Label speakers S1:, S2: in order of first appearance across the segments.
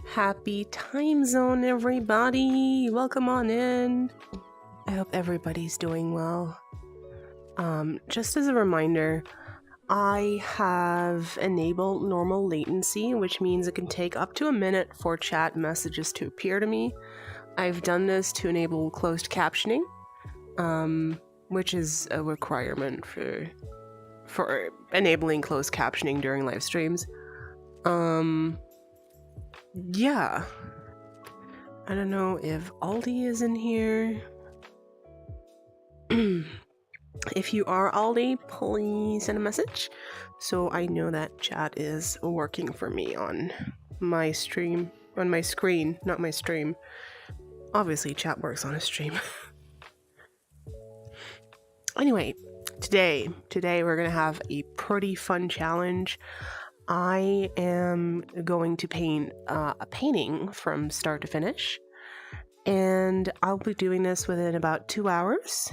S1: Happy time zone, everybody! Welcome on in. I hope everybody's doing well. Just as a reminder, I have enabled normal latency, which means it can take up to a minute for chat messages to appear to me. I've done this to enable closed captioning, which is a requirement for enabling closed captioning during live streams. Yeah. I don't know if Aldi is in here. If you are Aldi, please send a message so I know that chat is working for me on my stream. On my screen, not my stream. Obviously, chat works on a stream. Anyway, today we're gonna have a pretty fun challenge. I am going to paint a painting from start to finish, and I'll be doing this within about 2 hours,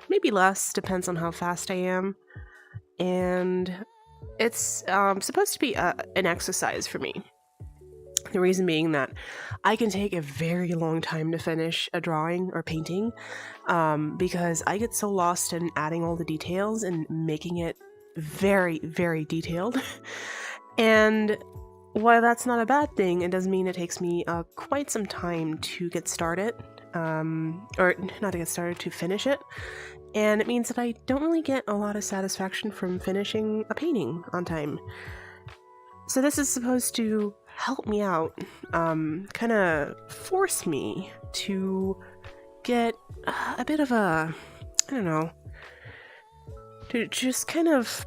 S1: maybe less, depends on how fast I am, and it's supposed to be an exercise for me. The reason being that I can take a very long time to finish a drawing or painting, because I get so lost in adding all the details and making it very, very detailed. And while that's not a bad thing, it does mean it takes me quite some time to get started, or not to get started, to finish it. And it means that I don't really get a lot of satisfaction from finishing a painting on time. So this is supposed to help me out, kind of force me to get a bit of a, I don't know, to just kind of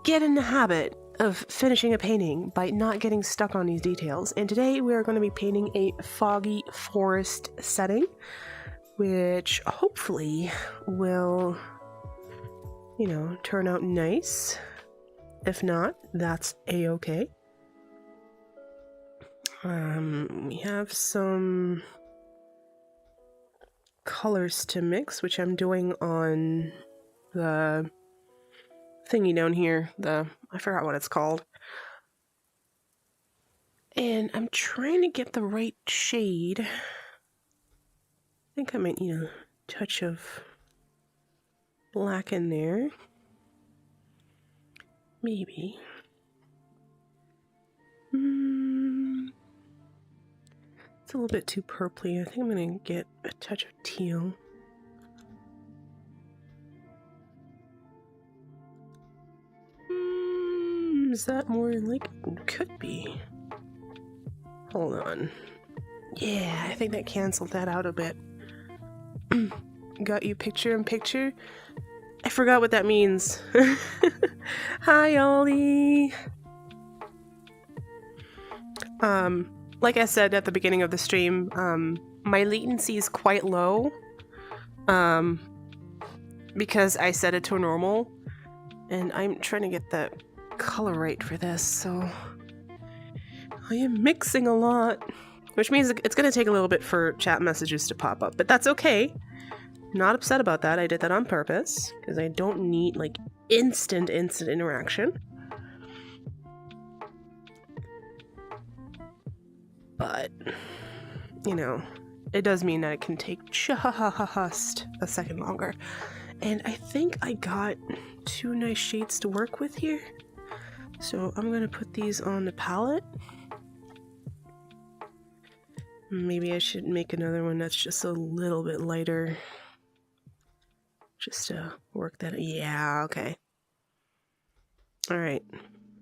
S1: get in the habit of finishing a painting by not getting stuck on these details. And today we are going to be painting a foggy forest setting, which hopefully will, you know, turn out nice. If not, that's a-okay. We have some colors to mix, which I'm doing on the thingy down here, I forgot what it's called. And I'm trying to get the right shade. I think I might need a touch of black in there. Maybe. It's a little bit too purpley. I think I'm gonna get a touch of teal. Is that more like it could be? Hold on. Yeah, I think that canceled that out a bit. Got you picture in picture? I forgot what that means. Hi, Ollie. Like I said at the beginning of the stream, my latency is quite low, because I set it to normal, and I'm trying to get the color right for this, so I am mixing a lot, which means it's going to take a little bit for chat messages to pop up, but that's okay. Not upset about that. I did that on purpose because I don't need like instant interaction. But, you know, it does mean that it can take just a second longer. And I think I got 2 nice shades to work with here. So I'm going to put these on the palette. Maybe I should make another one that's just a little bit lighter. Just to work that. Yeah, okay. Alright.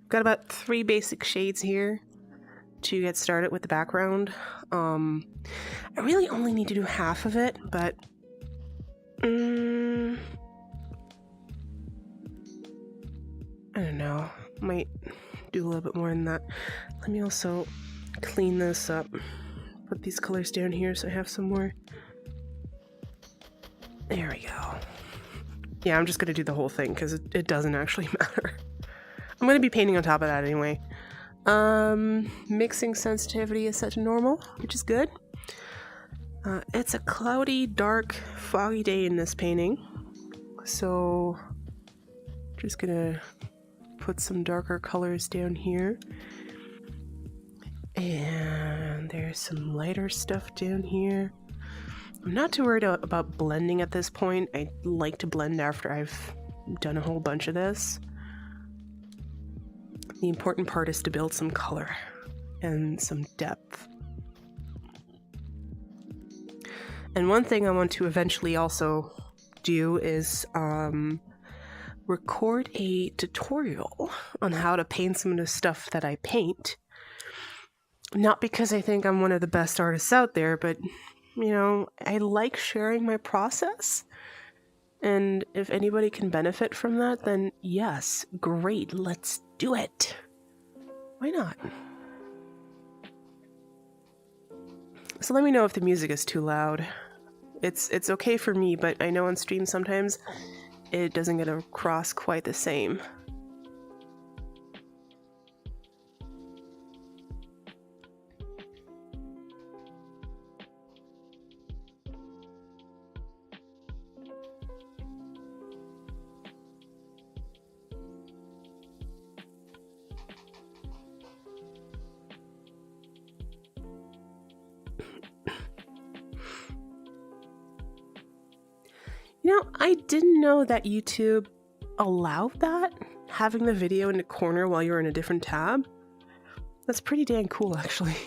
S1: Got about 3 basic shades here to get started with the background. I really only need to do half of it, but I don't know. Might do a little bit more than that. Let me also clean this up. Put these colors down here so I have some more. There we go. Yeah, I'm just gonna do the whole thing because it doesn't actually matter. I'm gonna be painting on top of that anyway. Mixing sensitivity is set to normal, which is good. It's a cloudy, dark, foggy day in this painting, so just gonna put some darker colors down here. And there's some lighter stuff down here. I'm not too worried about blending at this point. I like to blend after I've done a whole bunch of this. The important part is to build some color and some depth. And one thing I want to eventually also do is record a tutorial on how to paint some of the stuff that I paint. Not because I think I'm one of the best artists out there, but, you know, I like sharing my process. And if anybody can benefit from that, then yes, great, let's do it. Why not? So let me know if the music is too loud. It's okay for me, but I know on stream sometimes it doesn't get across quite the same. You know, I didn't know that YouTube allowed that, having the video in the corner while you're in a different tab. That's pretty dang cool, actually.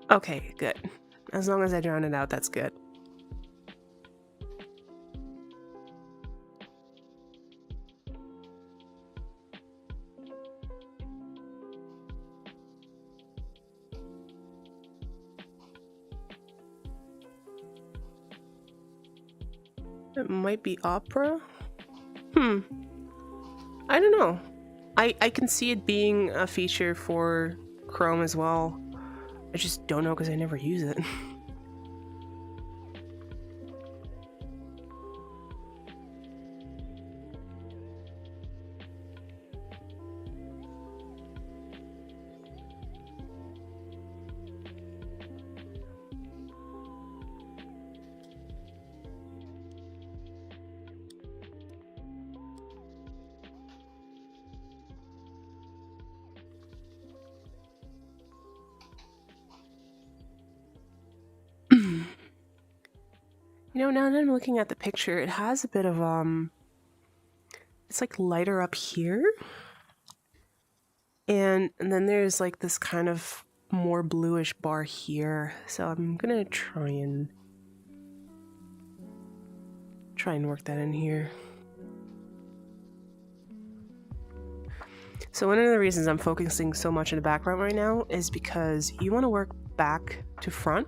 S1: Okay, good. As long as I drown it out, that's good. It might be opera? I don't know. I can see it being a feature for Chrome as well. I just don't know because I never use it. You know, now that I'm looking at the picture, it has a bit of, it's like lighter up here. And then there's like this kind of more bluish bar here. So I'm gonna try and work that in here. So one of the reasons I'm focusing so much in the background right now is because you want to work back to front.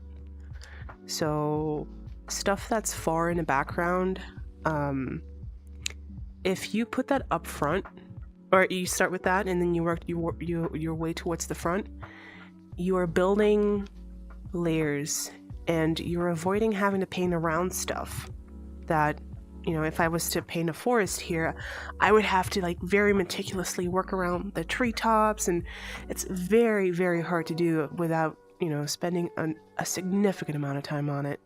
S1: So stuff that's far in the background, if you put that up front, or you start with that and then you work your way towards the front, you are building layers and you're avoiding having to paint around stuff that, you know, if I was to paint a forest here, I would have to like very meticulously work around the treetops, and it's very, very hard to do without, you know, spending a significant amount of time on it.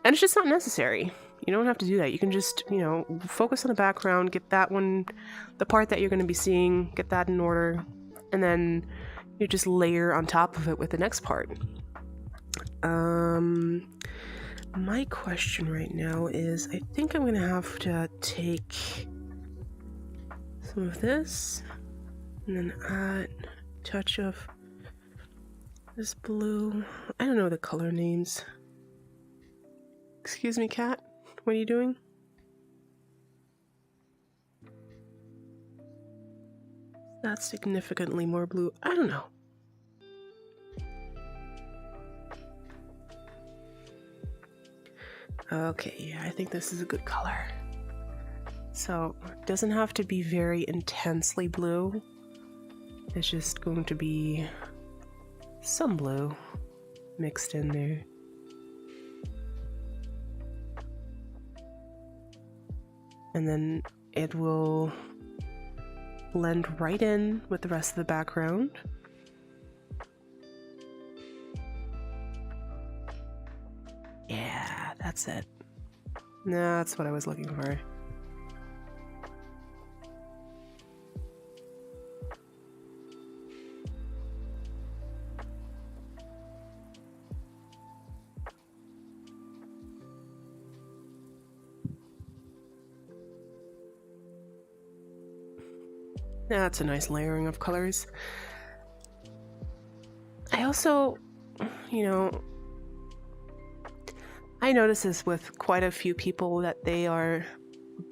S1: And it's just not necessary. You don't have to do that. You can just, you know, focus on the background, get that one, the part that you're going to be seeing, get that in order, and then you just layer on top of it with the next part. My question right now is, I think I'm going to have to take some of this and then add a touch of this blue. I don't know the color names. Excuse me, cat. What are you doing? That's significantly more blue. I don't know. Okay, yeah, I think this is a good color. So, it doesn't have to be very intensely blue. It's just going to be some blue mixed in there. and then it will blend right in with the rest of the background. Yeah, that's it. No, that's what I was looking for. That's a nice layering of colors. I also, I notice this with quite a few people that they are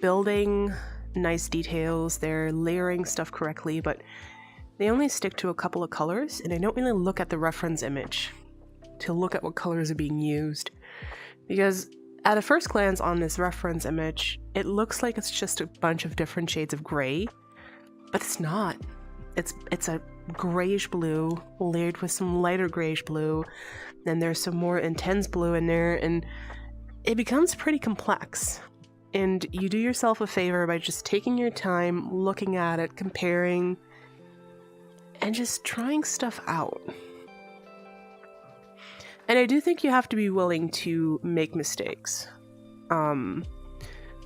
S1: building nice details, they're layering stuff correctly, but they only stick to a couple of colors, and they don't really look at the reference image to look at what colors are being used. Because at a first glance on this reference image, it looks like it's just a bunch of different shades of gray, but it's not. It's a grayish blue layered with some lighter grayish blue, then there's some more intense blue in there, and it becomes pretty complex. And you do yourself a favor by just taking your time, looking at it, comparing, and just trying stuff out. And I do think you have to be willing to make mistakes,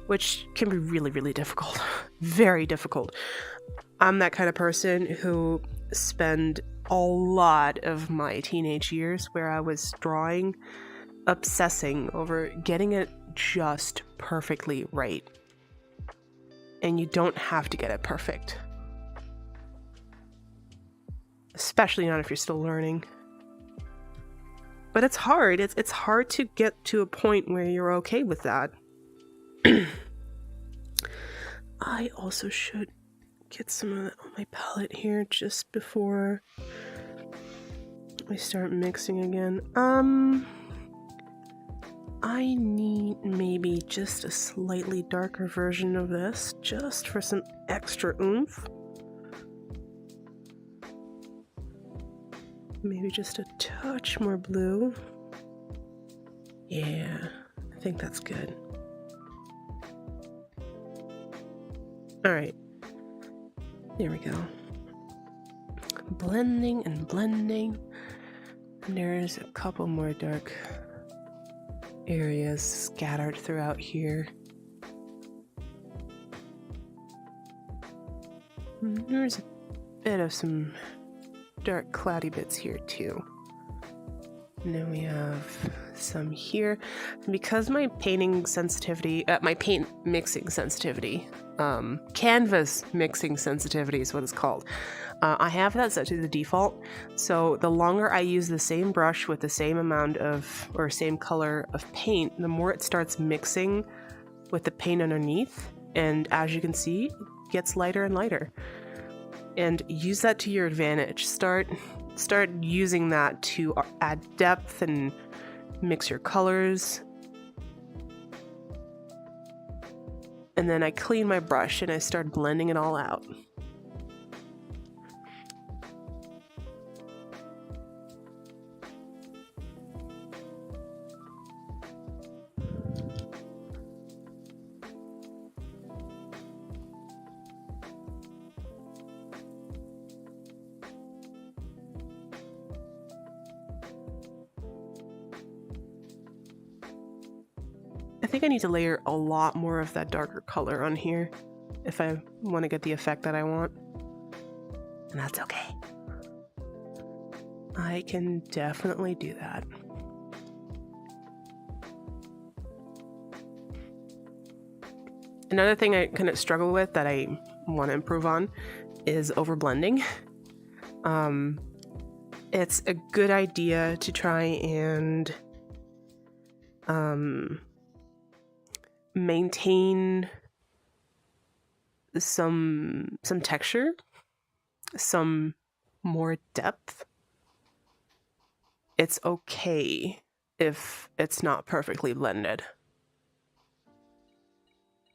S1: which can be really, really difficult. Very difficult. I'm that kind of person who spent a lot of my teenage years where I was drawing, obsessing over getting it just perfectly right. And you don't have to get it perfect. Especially not if you're still learning. But it's hard. It's hard to get to a point where you're okay with that. I also should get some of that on my palette here just before I start mixing again. I need maybe just a slightly darker version of this, just for some extra oomph. Maybe just a touch more blue. Yeah, I think that's good. All right. There we go. Blending and blending. And there's a couple more dark areas scattered throughout here. And there's a bit of some dark cloudy bits here too. And then we have some here. And because my painting sensitivity, my paint mixing sensitivity, canvas mixing sensitivity is what it's called. I have that set to the default. So the longer I use the same brush with the same amount of, or same color of paint, the more it starts mixing with the paint underneath. And as you can see, it gets lighter and lighter. And use that to your advantage. Start using that to add depth and mix your colors. And then I clean my brush and I start blending it all out. I think I need to layer a lot more of that darker color on here if I want to get the effect that I want. And that's okay. I can definitely do that. Another thing I kind of struggle with that I want to improve on is overblending. It's a good idea to try and maintain some texture, some more depth. It's okay if it's not perfectly blended.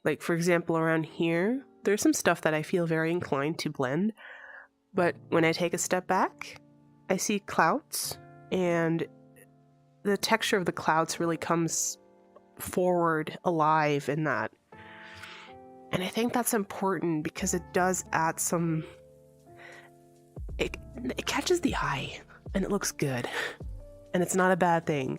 S1: Like, for example, around here, there's some stuff that I feel very inclined to blend, but when I take a step back, I see clouds, and the texture of the clouds really comes forward alive in that. And I think that's important because it does add some... It catches the eye, and it looks good. And it's not a bad thing.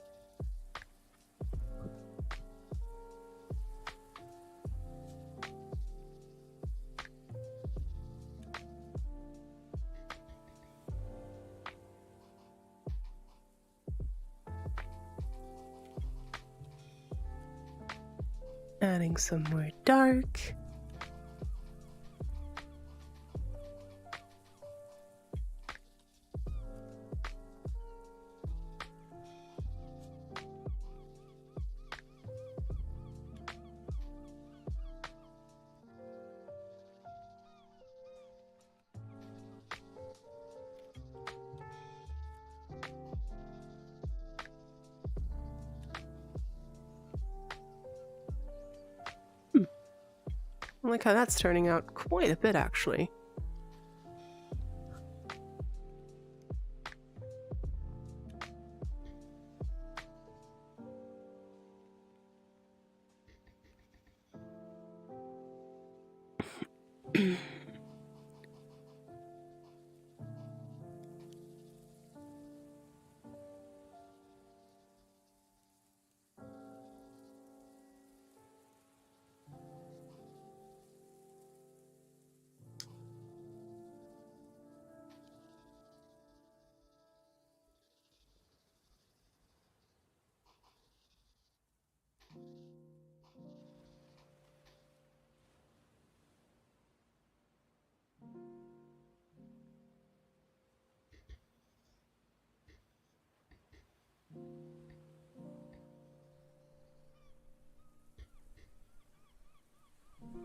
S1: Adding some more dark. I like how that's turning out quite a bit, actually.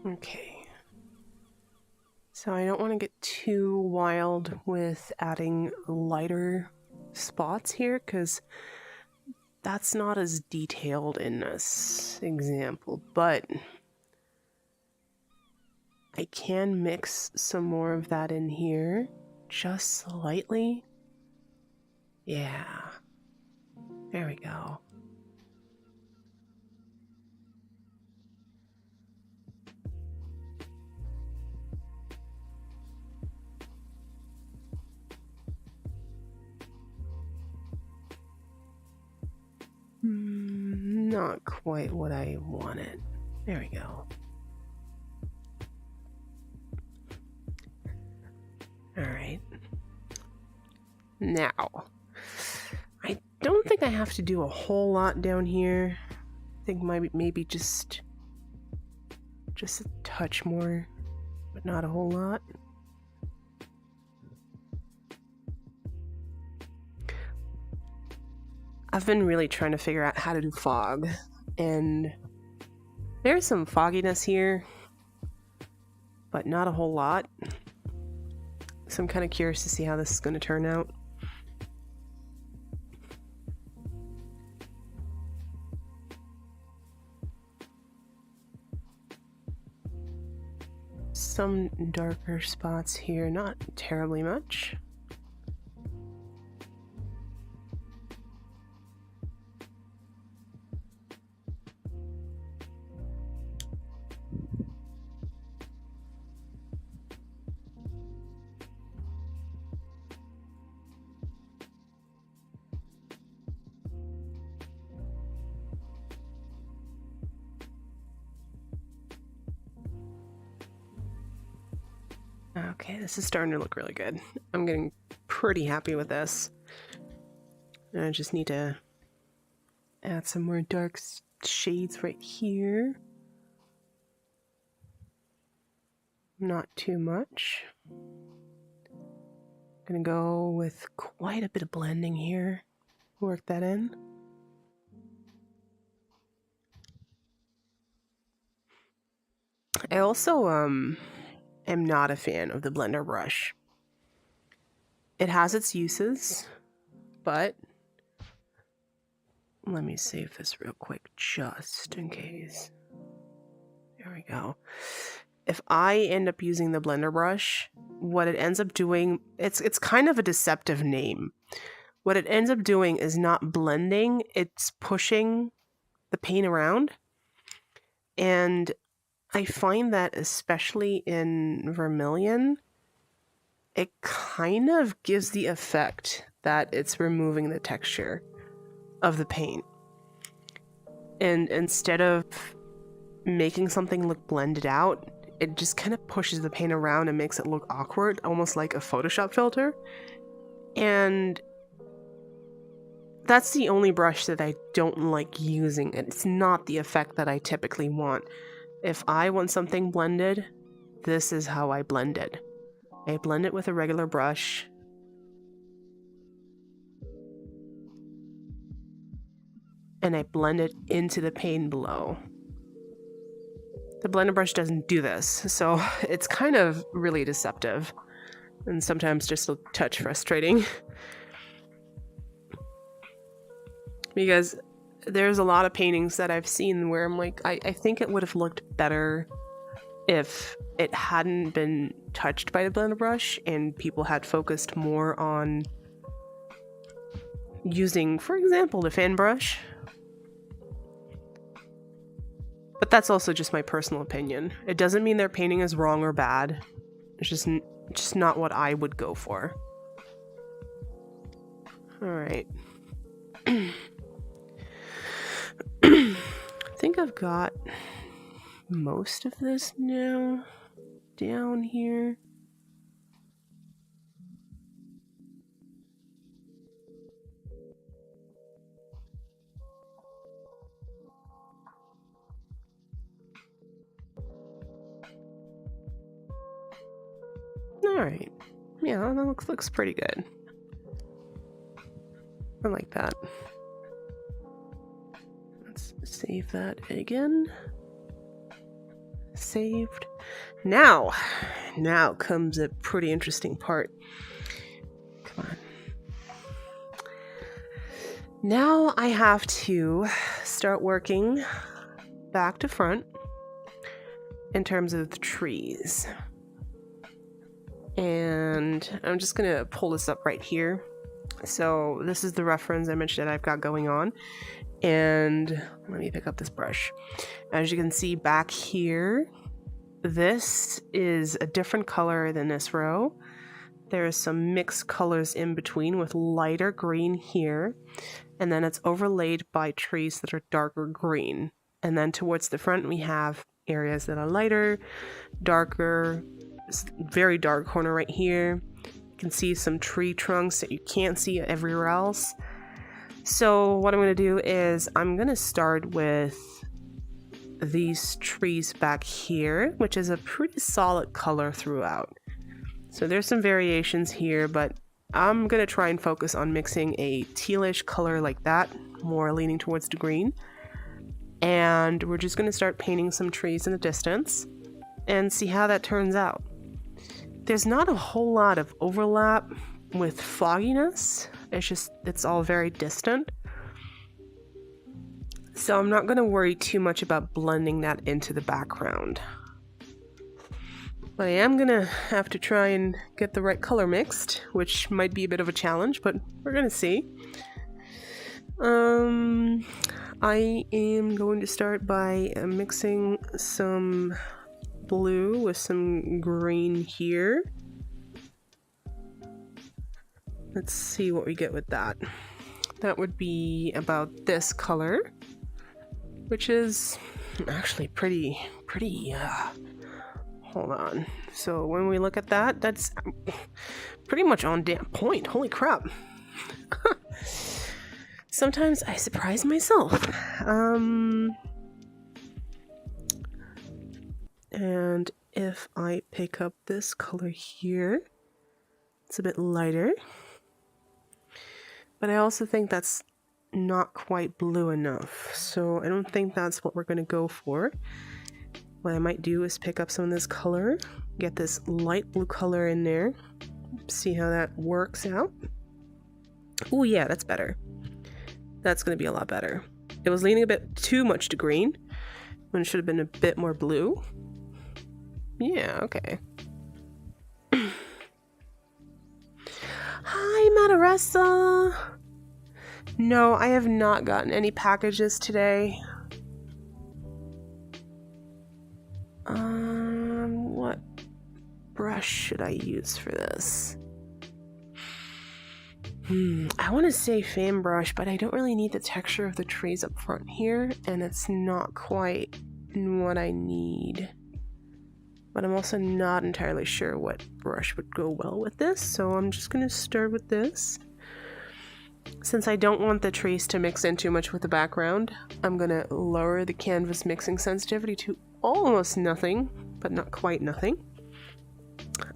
S1: Okay. So I don't want to get too wild with adding lighter spots here, because that's not as detailed in this example, but I can mix some more of that in here, just slightly. Yeah. There we go. Not quite what I wanted. There we go. All right. Now, I don't think I have to do a whole lot down here. I think maybe just a touch more, but not a whole lot. I've been really trying to figure out how to do fog, and there's some fogginess here, but not a whole lot. So I'm kind of curious to see how this is going to turn out. Some darker spots here, not terribly much. Okay, this is starting to look really good. I'm getting pretty happy with this. I just need to add some more dark shades right here. Not too much. Gonna go with quite a bit of blending here. Work that in. I also am not a fan of the blender brush. It has its uses, but let me save this real quick just in case. There we go. If I end up using the blender brush, what it ends up doing, it's kind of a deceptive name. What it ends up doing is not blending, it's pushing the paint around. And I find that especially in vermilion, it kind of gives the effect that it's removing the texture of the paint. And instead of making something look blended out, it just kind of pushes the paint around and makes it look awkward, almost like a Photoshop filter. And that's the only brush that I don't like using. It's not the effect that I typically want. If I want something blended, this is how I blend it. I blend it with a regular brush. And I blend it into the paint below. The blender brush doesn't do this, so it's kind of really deceptive. And sometimes just a touch frustrating. Because there's a lot of paintings that I've seen where I'm like, I think it would have looked better if it hadn't been touched by the blender brush and people had focused more on using, for example, the fan brush. But that's also just my personal opinion. It doesn't mean their painting is wrong or bad. It's just not what I would go for. Alright. I think I've got most of this now down here. Alright. Yeah, that looks pretty good. I like that. Let's save that again. Saved. Now comes a pretty interesting part. Come on. Now I have to start working back to front in terms of the trees. And I'm just gonna pull this up right here. So this is the reference image that I've got going on. And let me pick up this brush. As you can see back here, this is a different color than this row. There is some mixed colors in between with lighter green here. And then it's overlaid by trees that are darker green. And then towards the front, we have areas that are lighter, darker, very dark corner right here. You can see some tree trunks that you can't see everywhere else. So what I'm going to do is I'm going to start with these trees back here, which is a pretty solid color throughout. So there's some variations here, but I'm going to try and focus on mixing a tealish color like that, more leaning towards the green. And we're just going to start painting some trees in the distance and see how that turns out. There's not a whole lot of overlap with fogginess. It's all very distant. So I'm not going to worry too much about blending that into the background. But I am going to have to try and get the right color mixed, which might be a bit of a challenge, but we're going to see. I am going to start by mixing some blue with some green here. Let's see what we get with that. That would be about this color, which is actually pretty, hold on. So when we look at that, that's pretty much on damn point. Holy crap. Sometimes I surprise myself. And if I pick up this color here, it's a bit lighter. But I also think that's not quite blue enough. So I don't think that's what we're going to go for. What I might do is pick up some of this color, get this light blue color in there, see how that works out. Oh yeah, that's better. That's going to be a lot better. It was leaning a bit too much to green when it should have been a bit more blue. Yeah, okay. Hi, Madaressa. No, I have not gotten any packages today. brush should I use for this? I want to say fan brush, but I don't really need the texture of the trees up front here, and it's not quite what I need. But I'm also not entirely sure what brush would go well with this, so I'm just going to start with this. Since I don't want the trees to mix in too much with the background, I'm going to lower the canvas mixing sensitivity to almost nothing, but not quite nothing.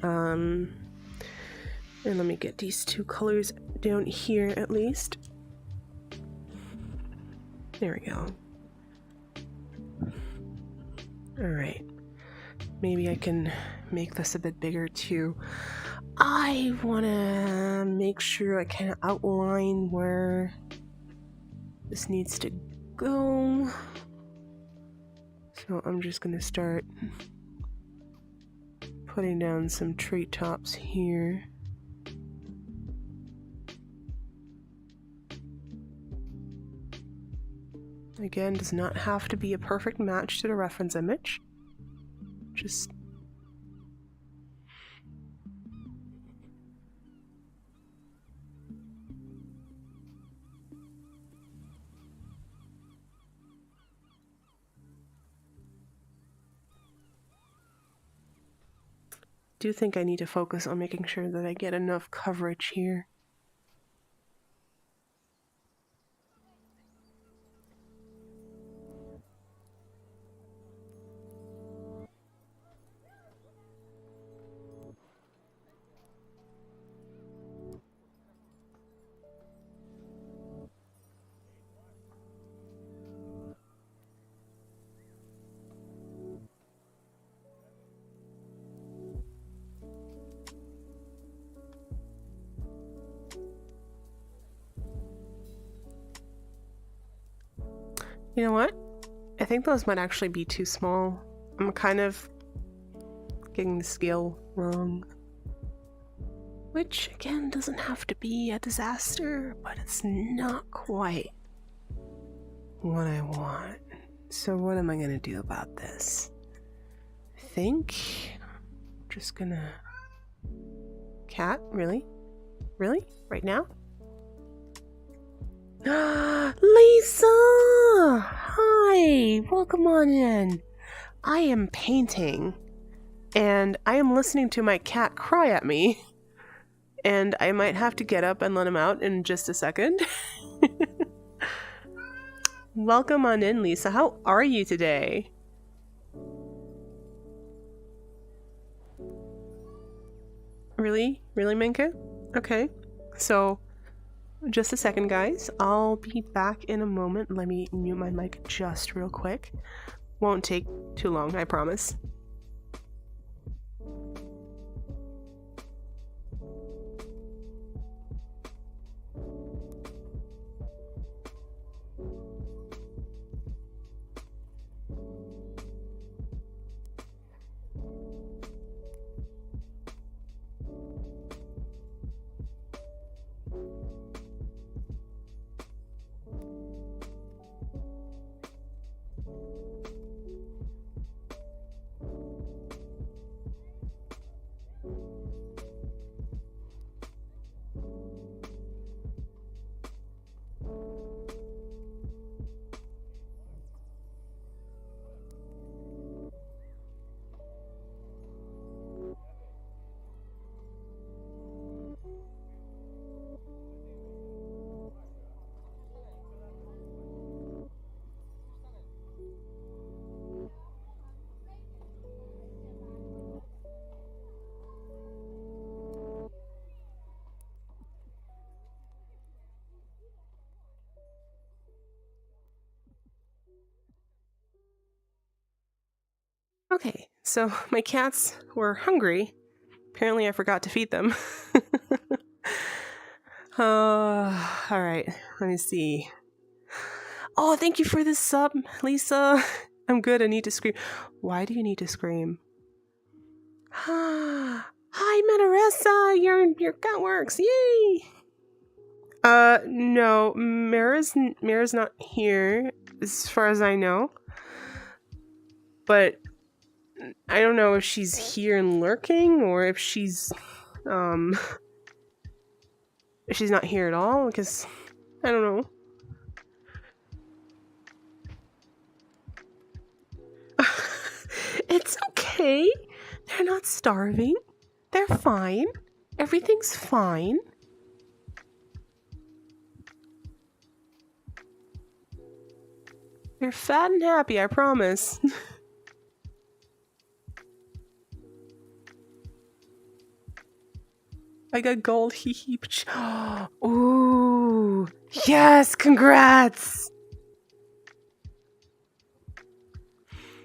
S1: And let me get these two colors down here at least. There we go. Alright. Maybe I can make this a bit bigger too. I want to make sure I kind of outline where this needs to go. So I'm just going to start putting down some tree tops here. Again, does not have to be a perfect match to the reference image. Just do think I need to focus on making sure that I get enough coverage here. You know what? I think those might actually be too small. I'm kind of getting the scale wrong. Which, again, doesn't have to be a disaster, but it's not quite what I want. So what am I going to do about this? I think I'm just gonna... Cat? Really? Really? Right now? Lisa! Hi! Welcome on in. I am painting, and I am listening to my cat cry at me, and I might have to get up and let him out in just a second. Welcome on in, Lisa. How are you today? Really? Really, Minka? Okay. So... just a second, guys. I'll be back in a moment. Let me mute my mic just real quick. Won't take too long, I promise. Okay, so my cats were hungry. Apparently I forgot to feed them. Alright, let me see. Oh, thank you for this sub, Lisa. I'm good, I need to scream. Why do you need to scream? Hi, Manaressa! Your cat works, yay! No, Mara's not here, as far as I know. But I don't know if she's here and lurking or if she's if she's not here at all, because I don't know. It's okay. They're not starving. They're fine. Everything's fine. They're fat and happy, I promise. I got gold, hee hee. Ooh, yes, congrats!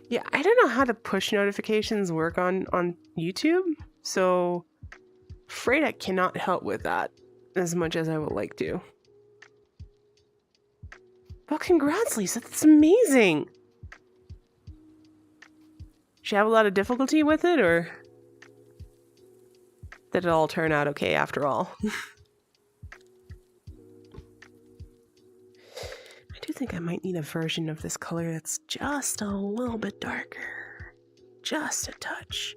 S1: Yeah, I don't know how the push notifications work on YouTube, so afraid I cannot help with that as much as I would like to. Well, congrats, Lisa, that's amazing! Did you have a lot of difficulty with it, or did it all turn out okay after all? I do think I might need a version of this color that's just a little bit darker. Just a touch.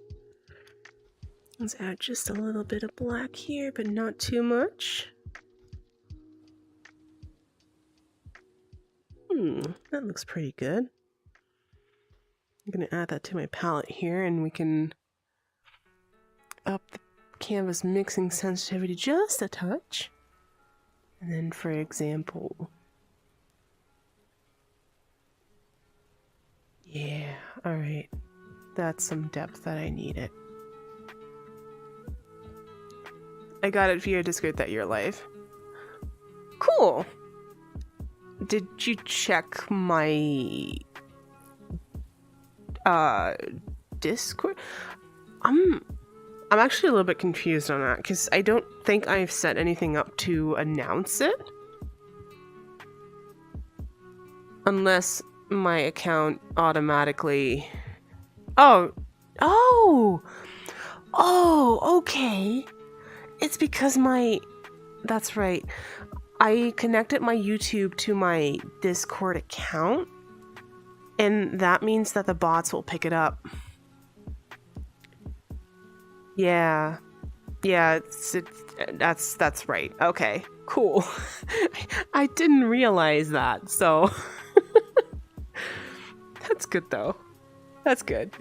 S1: Let's add just a little bit of black here, but not too much. That looks pretty good. I'm going to add that to my palette here, and we can up the canvas mixing sensitivity just a touch. And then, for example, yeah, all right, that's some depth that I needed. I got it via Discord that you're live. Cool. Did you check my Discord? I'm actually a little bit confused on that because I don't think I've set anything up to announce it. Unless my account automatically... Oh, okay. It's because that's right. I connected my YouTube to my Discord account, and that means that the bots will pick it up. Yeah, that's right. Okay, cool. I didn't realize that, so that's good though. That's good.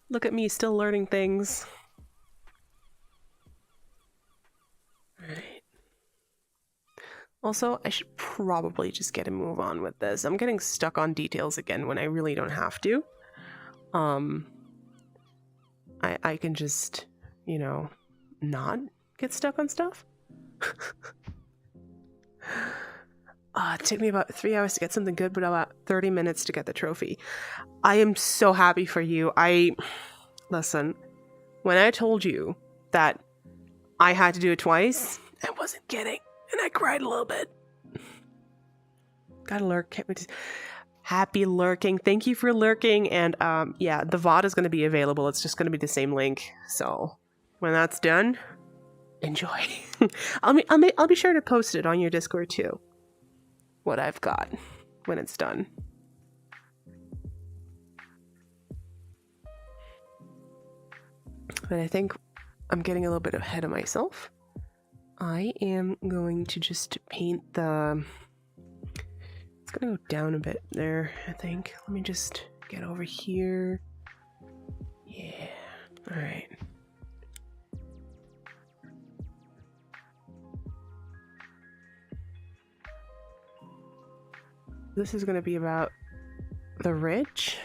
S1: Look at me still learning things. Alright. Also, I should probably just get a move on with this. I'm getting stuck on details again when I really don't have to. I can just, you know, not get stuck on stuff. It took me about 3 hours to get something good, but about 30 minutes to get the trophy. I am so happy for you. Listen, when I told you that I had to do it twice, I wasn't kidding. And I cried a little bit. Gotta lurk. Happy lurking. Thank you for lurking. And yeah, the VOD is going to be available. It's just going to be the same link. So when that's done, enjoy. I'll be sure to post it on your Discord too. What I've got when it's done. But I think I'm getting a little bit ahead of myself. I am going to just paint the... It's going to go down a bit there, I think. Let me just get over here. Yeah. All right. This is going to be about the ridge.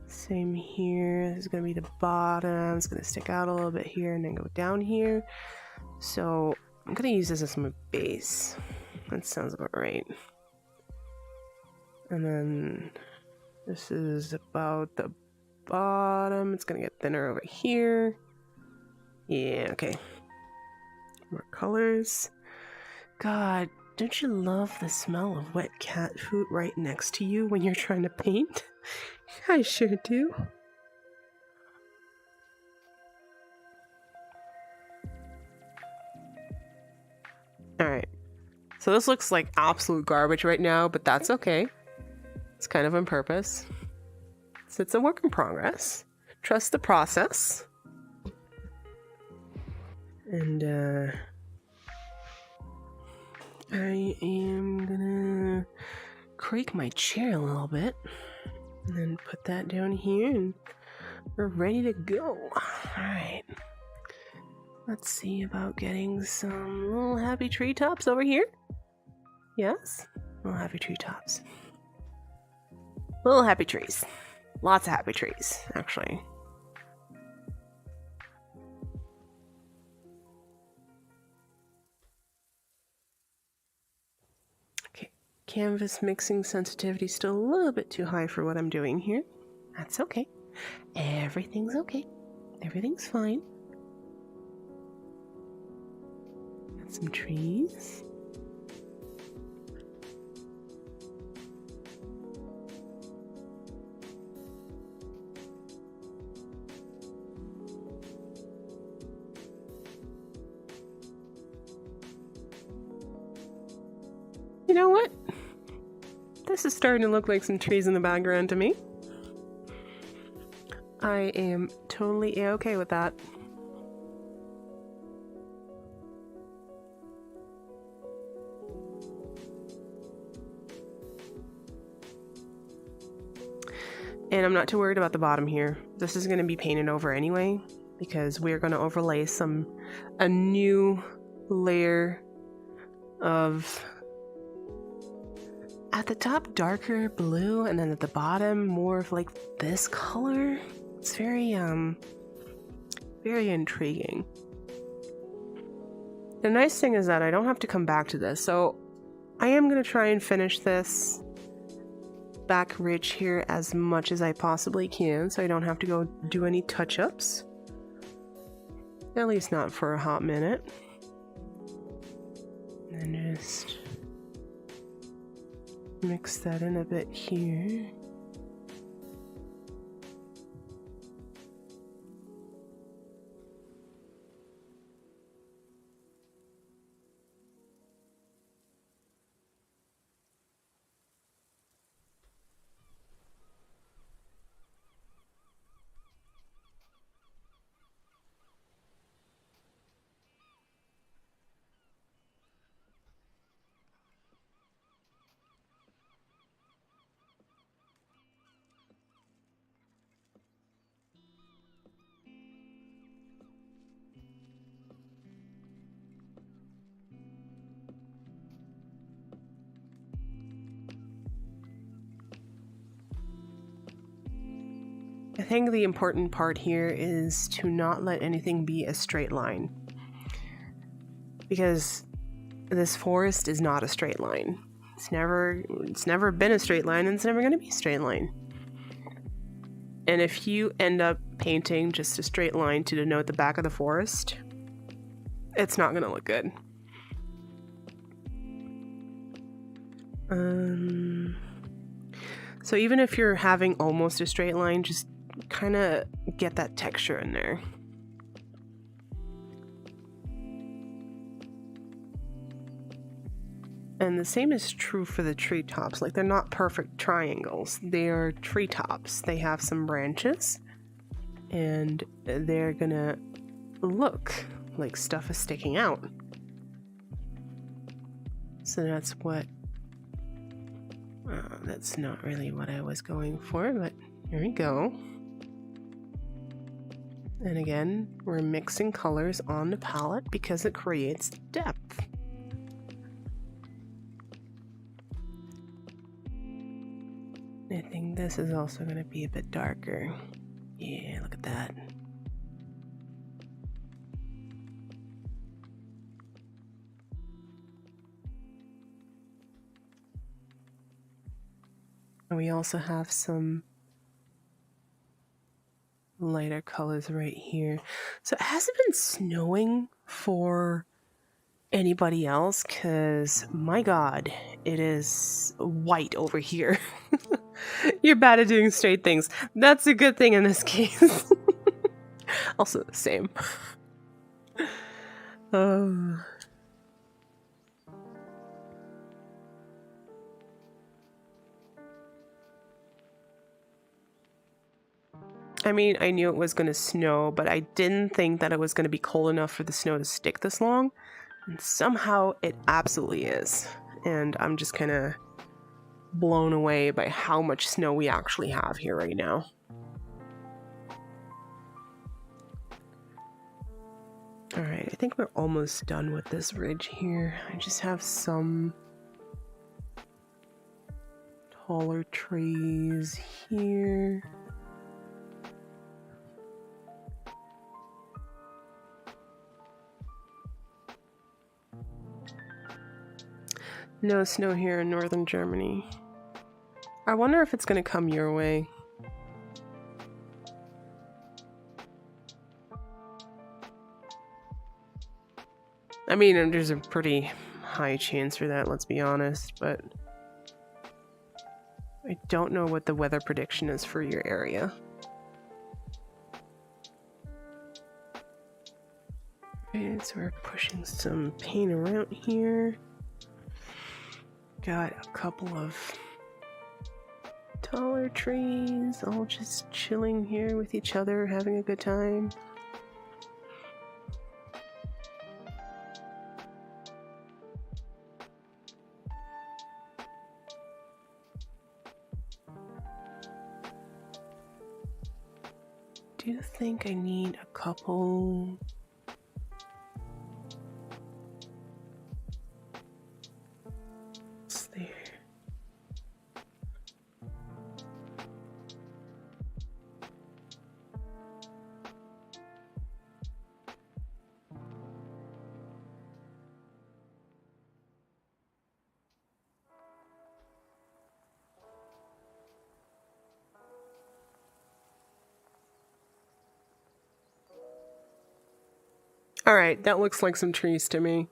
S1: Same here. This is going to be the bottom. It's going to stick out a little bit here and then go down here. So I'm going to use this as my base. That sounds about right. And then this is about the bottom. It's going to get thinner over here. Yeah, okay. More colors. God, don't you love the smell of wet cat food right next to you when you're trying to paint? I sure do. Alright. So this looks like absolute garbage right now, but that's okay. It's kind of on purpose. So it's a work in progress. Trust the process. And I am gonna creak my chair a little bit and then put that down here and we're ready to go. Alright. Let's see about getting some little happy treetops over here. Yes? Little happy treetops. Little happy trees. Lots of happy trees, actually. Okay, canvas mixing sensitivity still a little bit too high for what I'm doing here. That's okay. Everything's okay. Everything's fine. Got some trees. You know what? This is starting to look like some trees in the background to me. I am totally A-okay with that. And I'm not too worried about the bottom here. This is going to be painted over anyway, because we're going to overlay a new layer of, at the top darker blue, and then at the bottom more of like this color. It's very intriguing. The nice thing is that I don't have to come back to this, so I am going to try and finish this back ridge here as much as I possibly can, so I don't have to go do any touch-ups. At least not for a hot minute. And just mix that in a bit here. I think the important part here is to not let anything be a straight line, because this forest is not a straight line. It's never been a straight line, and it's never going to be a straight line. And if you end up painting just a straight line to denote the back of the forest, it's not going to look good. So even if you're having almost a straight line, just kind of get that texture in there. And the same is true for the treetops. Like, they're not perfect triangles. They are treetops. They have some branches, and they're gonna look like stuff is sticking out. So that's what... that's not really what I was going for, but here we go. And again, we're mixing colors on the palette because it creates depth. I think this is also going to be a bit darker. Yeah, look at that. And we also have some lighter colors right here. So it hasn't been snowing for anybody else, because my god, it is white over here. You're bad at doing straight things. That's a good thing in this case. Also the same. I mean, I knew it was going to snow, but I didn't think that it was going to be cold enough for the snow to stick this long. And somehow it absolutely is. And I'm just kind of blown away by how much snow we actually have here right now. All right, I think we're almost done with this ridge here. I just have some taller trees here. No snow here in northern Germany. I wonder if it's going to come your way. I mean, there's a pretty high chance for that, let's be honest, but I don't know what the weather prediction is for your area. Okay, so we're pushing some paint around here. Got a couple of taller trees, all just chilling here with each other, having a good time. Do you think I need a couple? What's there? Alright, that looks like some trees to me.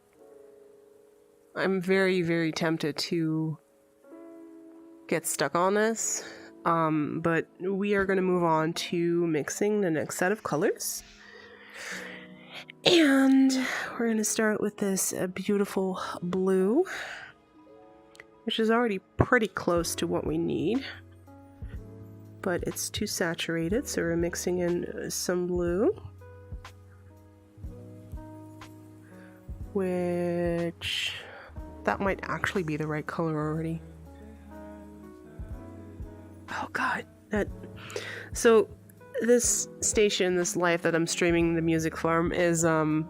S1: I'm very, very tempted to get stuck on this, but we are going to move on to mixing the next set of colors. And we're going to start with this beautiful blue, which is already pretty close to what we need, but it's too saturated, so we're mixing in some blue. Which, that might actually be the right color already. Oh god, so this station, this live that I'm streaming the music from is some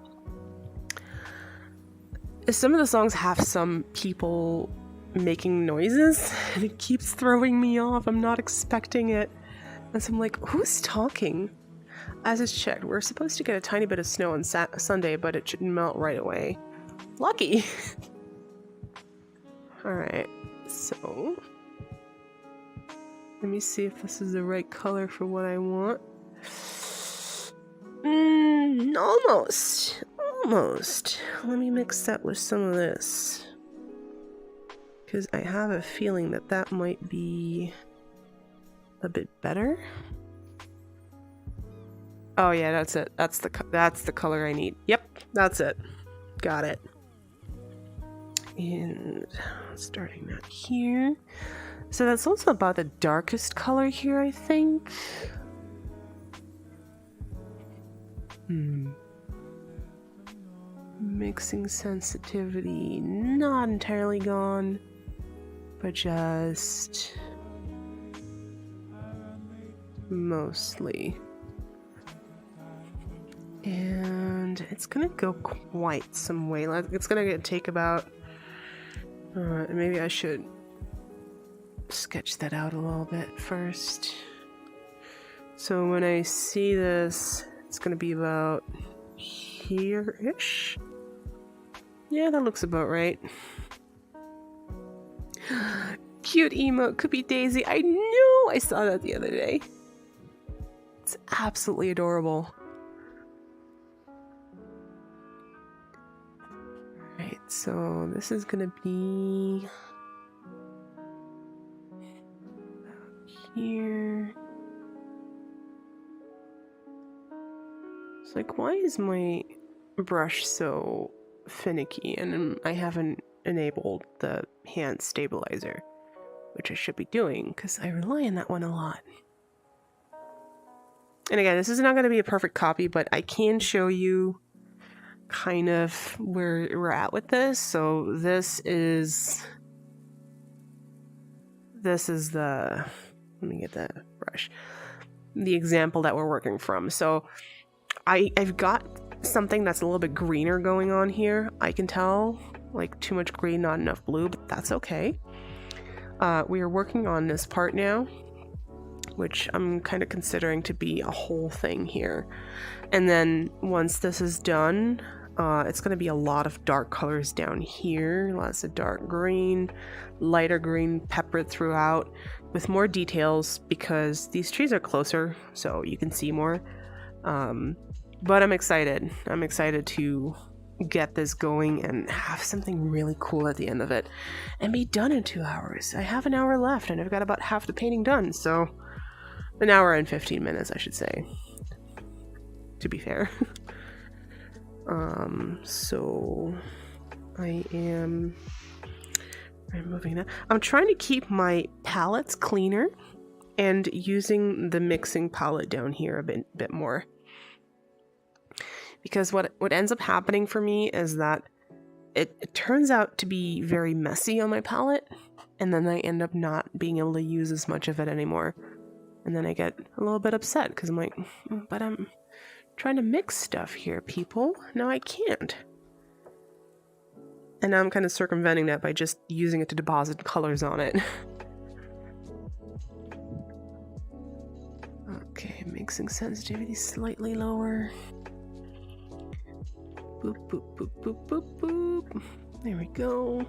S1: of the songs have some people making noises, and it keeps throwing me off. I'm not expecting it. And so I'm like, who's talking? As is checked, we're supposed to get a tiny bit of snow on Sunday, but it should melt right away. Lucky! Alright, so let me see if this is the right color for what I want. Almost. Let me mix that with some of this, because I have a feeling that that might be a bit better. Oh yeah, that's it. That's the color I need. Yep, that's it. Got it. And starting that here. So that's also about the darkest color here, I think. Mixing sensitivity, not entirely gone, but just mostly. And it's gonna go quite some way. It's gonna take about, maybe I should sketch that out a little bit first. So when I see this, it's gonna be about here-ish. Yeah, that looks about right. Cute emote, could be Daisy. I knew I saw that the other day. It's absolutely adorable. Alright, so this is gonna be here. It's like, why is my brush so finicky? And I haven't enabled the hand stabilizer, which I should be doing because I rely on that one a lot. And again, this is not going to be a perfect copy, but I can show you kind of where we're at with this. So this is the, let me get the brush, the example that we're working from. So I've got something that's a little bit greener going on here. I can tell, like too much green, not enough blue, but that's okay. We are working on this part now, which I'm kind of considering to be a whole thing here. And then once this is done, it's going to be a lot of dark colors down here, lots of dark green, lighter green peppered throughout with more details because these trees are closer, so you can see more. But I'm excited. I'm excited to get this going and have something really cool at the end of it and be done in 2 hours. I have an hour left and I've got about half the painting done, so an hour and 15 minutes, I should say, to be fair. So I'm moving that. I'm trying to keep my palettes cleaner and using the mixing palette down here a bit more. Because what ends up happening for me is that it turns out to be very messy on my palette, and then I end up not being able to use as much of it anymore. And then I get a little bit upset because I'm like, but I'm trying to mix stuff here, people. Now I can't. And now I'm kind of circumventing that by just using it to deposit colors on it. Okay, mixing sensitivity slightly lower. Boop, boop, boop, boop, boop, boop. There we go.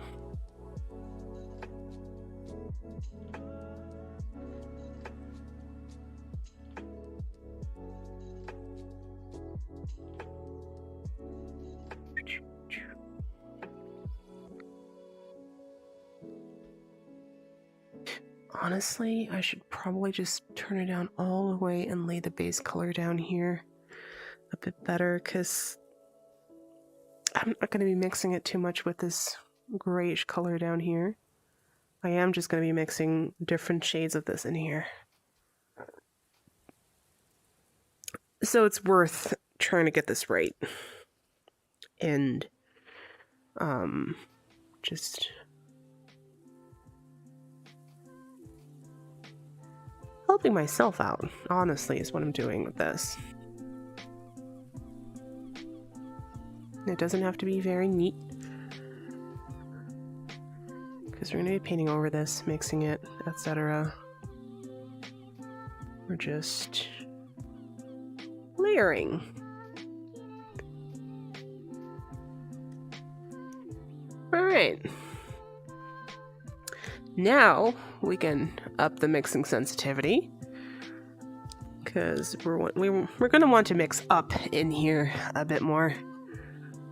S1: Honestly, I should probably just turn it down all the way and lay the base color down here a bit better, because I'm not going to be mixing it too much with this grayish color down here. I am just going to be mixing different shades of this in here. So it's worth trying to get this right. And just helping myself out, honestly, is what I'm doing with this. It doesn't have to be very neat, because we're going to be painting over this, mixing it, etc. We're just layering. Alright. Now we can up the mixing sensitivity, because we're going to want to mix up in here a bit more.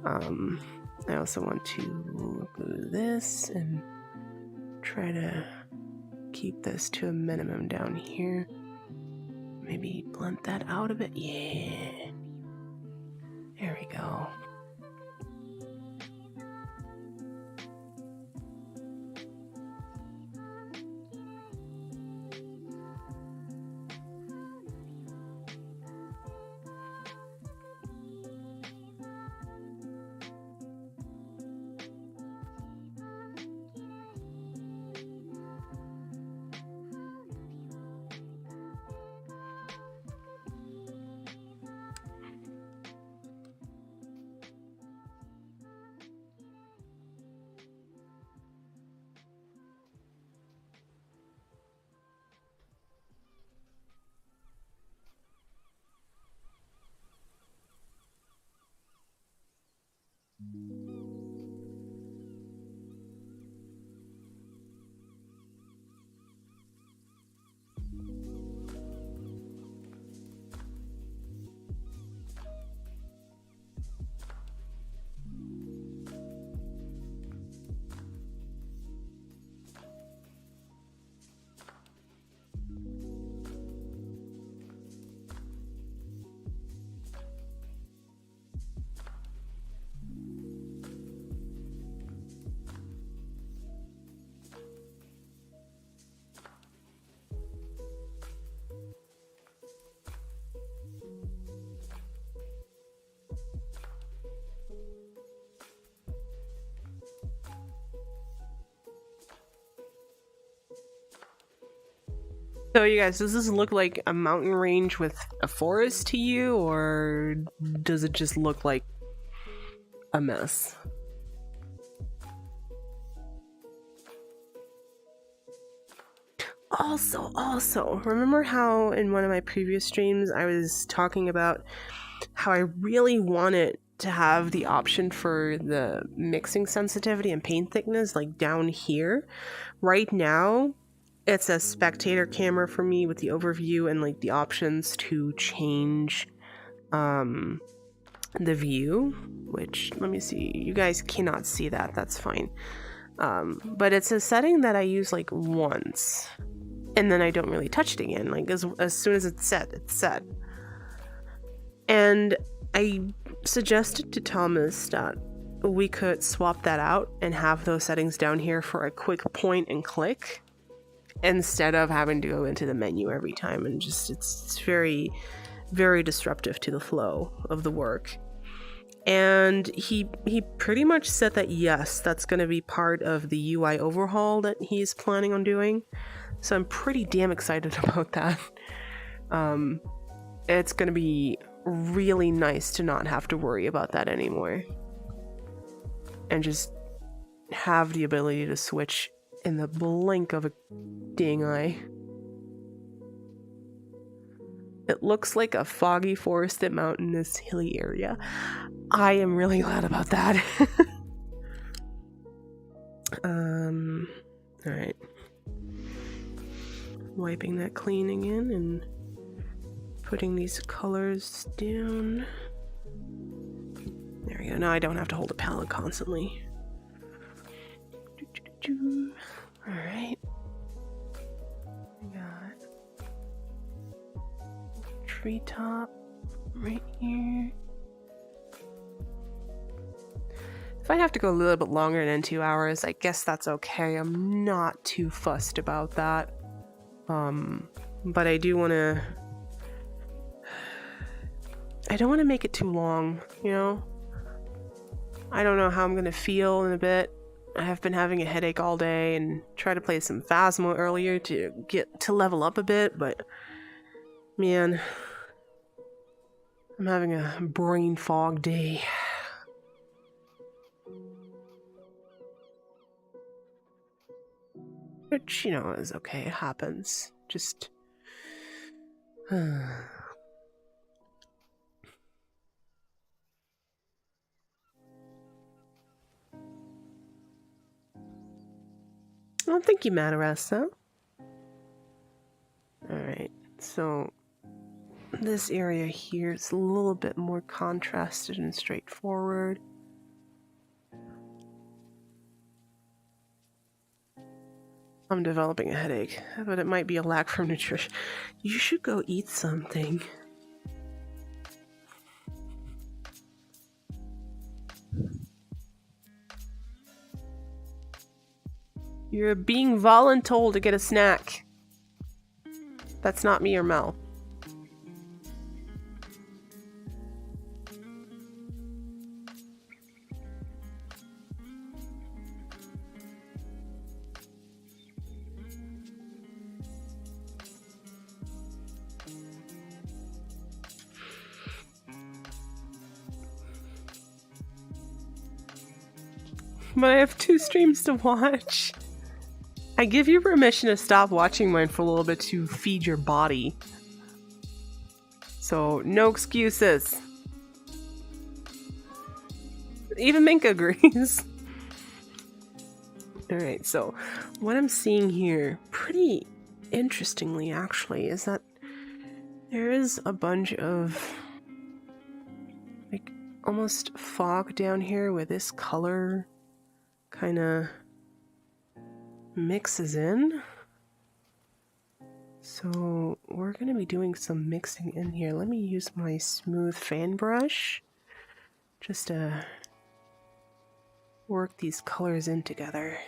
S1: I also want to do this and try to keep this to a minimum down here. Maybe blend that out a bit. Yeah. There we go. So you guys, does this look like a mountain range with a forest to you, or does it just look like a mess? Also, remember how in one of my previous streams I was talking about how I really wanted to have the option for the mixing sensitivity and paint thickness like down here? Right now, it's a spectator camera for me with the overview and like the options to change the view, which, let me see, you guys cannot see that, that's fine. But it's a setting that I use like once, and then I don't really touch it again. Like as soon as it's set, it's set. And I suggested to Thomas that we could swap that out and have those settings down here for a quick point and click, instead of having to go into the menu every time, and just it's very, very disruptive to the flow of the work. And he pretty much said that yes, that's going to be part of the UI overhaul that he's planning on doing. So I'm pretty damn excited about that. It's going to be really nice to not have to worry about that anymore, and just have the ability to switch in the blink of a dang eye. It looks like a foggy, forested, mountainous, hilly area. I am really glad about that. Alright. Wiping that clean again and putting these colors down. There we go. Now I don't have to hold a palette constantly. Alright. Got treetop right here. If I have to go a little bit longer than 2 hours, I guess that's okay. I'm not too fussed about that. But I do want to... I don't want to make it too long, you know? I don't know how I'm going to feel in a bit. I have been having a headache all day and tried to play some Phasmo earlier to get to level up a bit, but man, I'm having a brain fog day. Which, you know, is okay. It happens. Just... I don't think you Mataresta. Alright, so this area here is a little bit more contrasted and straightforward. I'm developing a headache, but it might be a lack from nutrition. You should go eat something. You're being voluntold to get a snack. That's not me or Mel. But I have 2 streams to watch. I give you permission to stop watching mine for a little bit to feed your body. So, no excuses. Even Minka agrees. Alright, so what I'm seeing here, pretty interestingly actually, is that there is a bunch of like almost fog down here where this color kind of mixes in. So we're going to be doing some mixing in here. Let me use my smooth fan brush just to work these colors in together.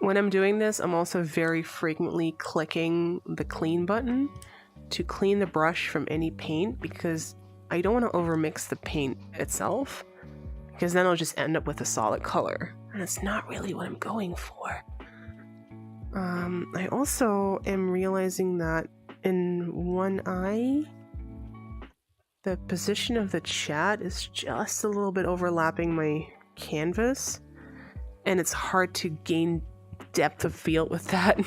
S1: When I'm doing this, I'm also very frequently clicking the clean button to clean the brush from any paint, because I don't want to overmix the paint itself, because then I'll just end up with a solid color. And it's not really what I'm going for. I also am realizing that in one eye, the position of the chat is just a little bit overlapping my canvas, and it's hard to gain depth of field with that.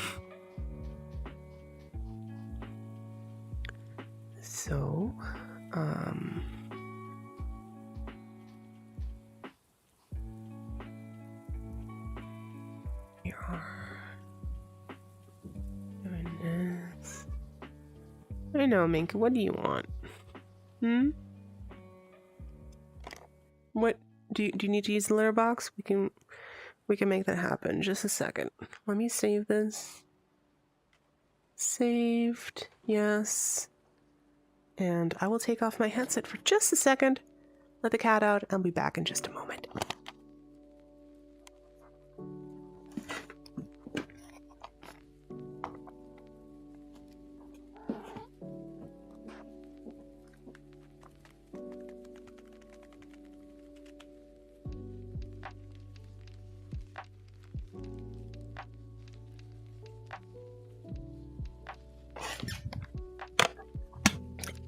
S1: So, here are doing this. I know, Minka, what do you want? What do you need to use the litter box? We can make that happen. Just a second. Let me save this. Saved. Yes. And I will take off my headset for just a second. Let the cat out. I'll be back in just a moment.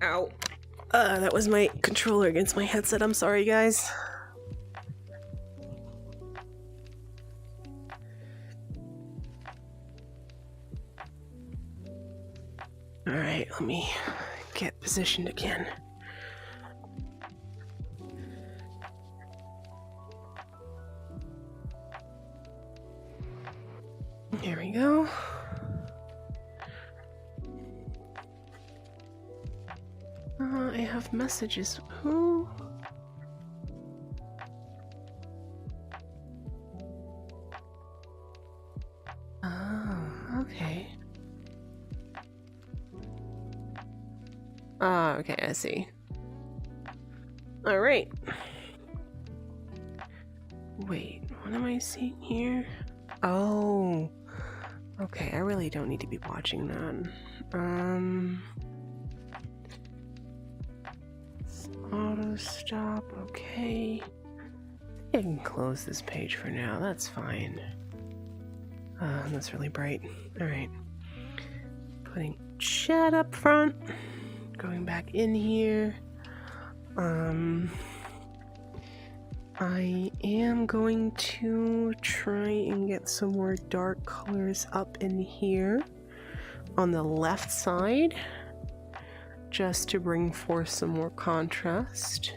S1: Ow. That was my controller against my headset. I'm sorry, guys. Alright, let me get positioned again. There we go. I have messages. Who? Oh, okay. Okay, I see. All right. Wait, what am I seeing here? Oh, okay. I really don't need to be watching that. Auto stop. Okay. I can close this page for now. That's fine. That's really bright. All right. Putting chat up front. Going back in here. I am going to try and get some more dark colors up in here on the left side, just to bring forth some more contrast.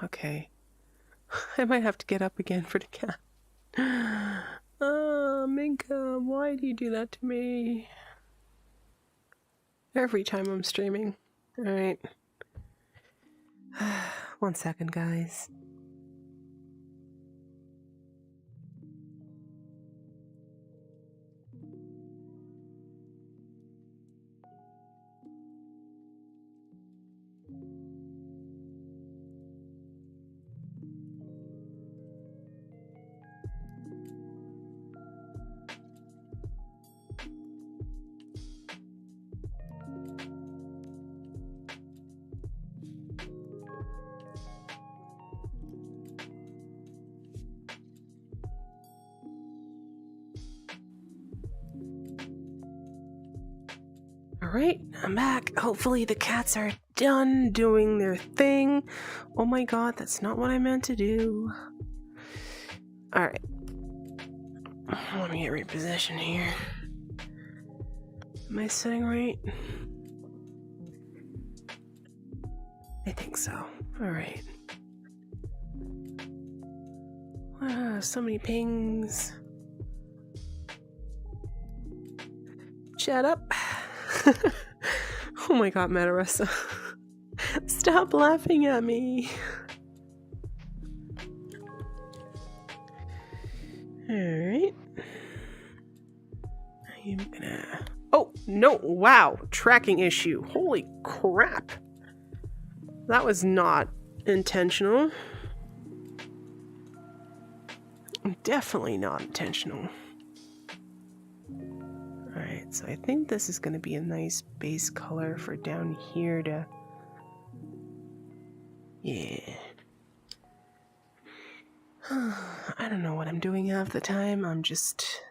S1: Okay. I might have to get up again for the cat. Minka, why do you do that to me? Every time I'm streaming. Alright. 1 second, guys. Alright, I'm back. Hopefully the cats are done doing their thing. Oh my god, that's not what I meant to do. Alright. Let me get repositioned here. Am I sitting right? I think so. Alright. So many pings. Shut up. Oh my god, Mataressa. Stop laughing at me. Alright. I'm gonna... Oh, no, wow, tracking issue. Holy crap. That was not intentional. Definitely not intentional. Alright, so I think this is gonna be a nice base color for down here to... Yeah. I don't know what I'm doing half the time. I'm just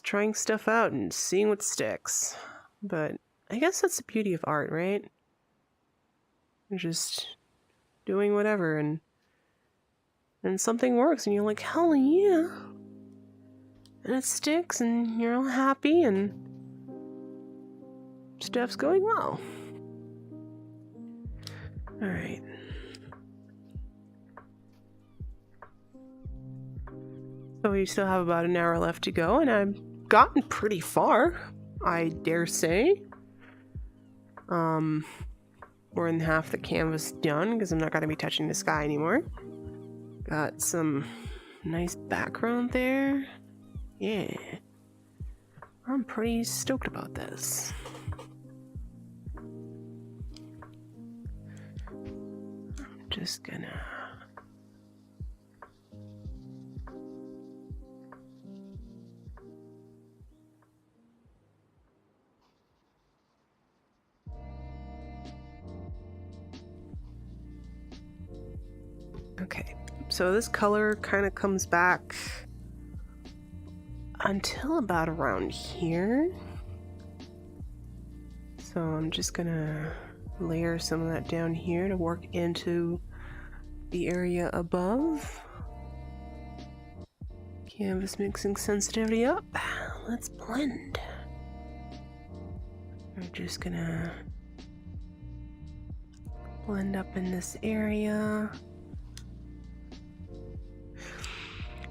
S1: trying stuff out and seeing what sticks. But I guess that's the beauty of art, right? You're just doing whatever and something works and you're like, hell yeah. And it sticks and you're all happy and stuff's going well. Alright. So we still have about an hour left to go, and I've gotten pretty far, I dare say. More than half the canvas done, because I'm not going to be touching the sky anymore. Got some nice background there. Yeah. I'm pretty stoked about this. I'm just gonna... Okay, so this color kind of comes back until about around here. So I'm just gonna layer some of that down here to work into the area above. Canvas mixing sensitivity up. Let's blend. We're just gonna blend up in this area.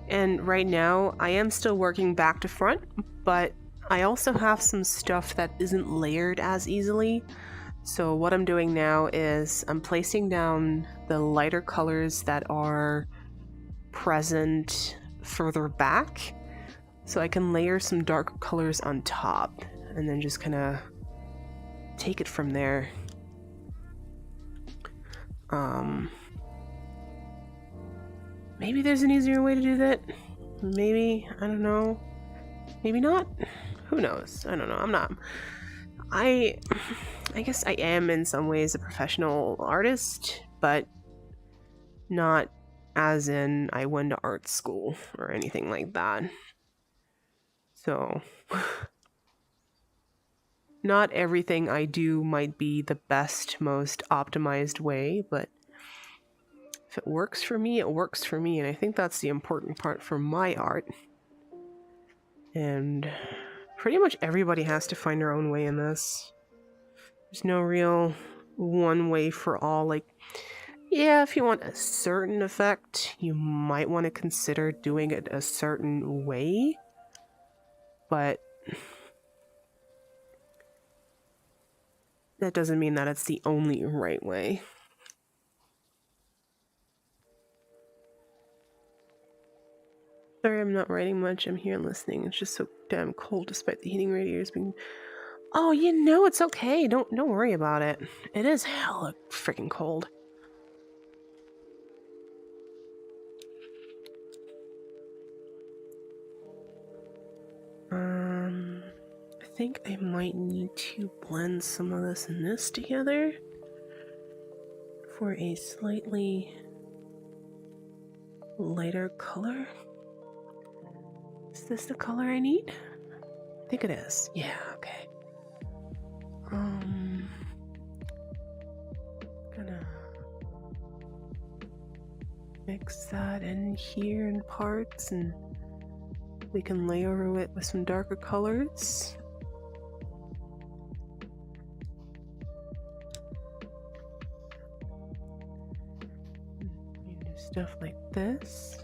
S1: And right now, I am still working back to front, but I also have some stuff that isn't layered as easily. So what I'm doing now is I'm placing down the lighter colors that are present further back, so I can layer some darker colors on top, and then just kind of take it from there. Maybe there's an easier way to do that. Maybe, I don't know. Maybe not. Who knows? I don't know. I'm not. I guess I am in some ways a professional artist, but not as in I went to art school or anything like that. So, not everything I do might be the best, most optimized way, but if it works for me, it works for me, and I think that's the important part for my art. And pretty much everybody has to find their own way in this. There's no real one way for all. Like, yeah, if you want a certain effect, you might want to consider doing it a certain way, but that doesn't mean that it's the only right way. Sorry, I'm not writing much. I'm here listening. It's just so damn cold despite the heating radiators being... Oh, you know, it's okay. Don't worry about it. It is hella freaking cold. I think I might need to blend some of this and this together for a slightly lighter color. Is this the color I need? I think it is. Yeah, okay. Gonna mix that in here in parts, and we can layer it with some darker colors. You do stuff like this.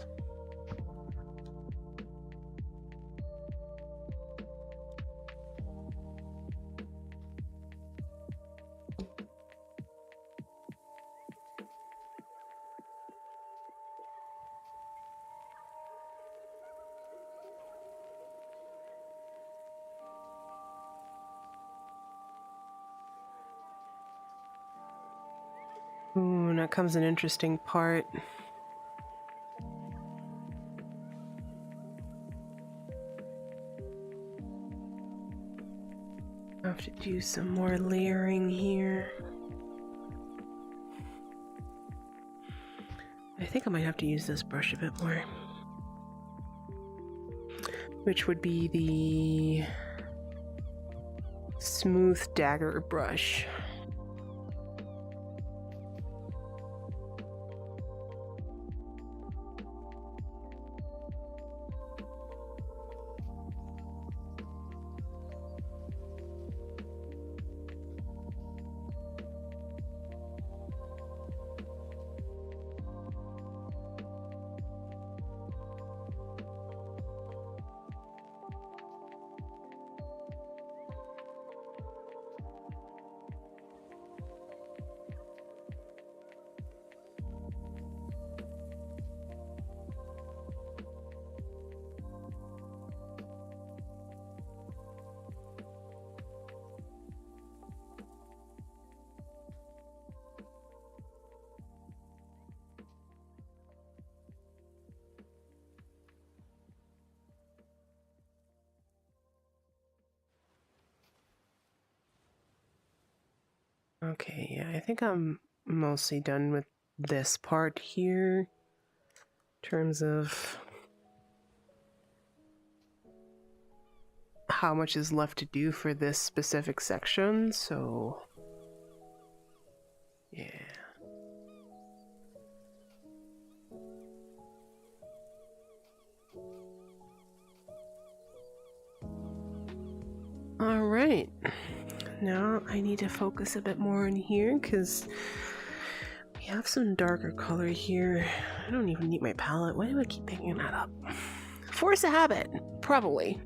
S1: Ooh, now comes an interesting part. I have to do some more layering here. I think I might have to use this brush a bit more. Which would be the smooth dagger brush. Okay, yeah, I think I'm mostly done with this part here in terms of how much is left to do for this specific section, so yeah. All right, now I need to focus a bit more in here because we have some darker color here. I don't even need my palette. Why do I keep picking that up? Force a habit, probably.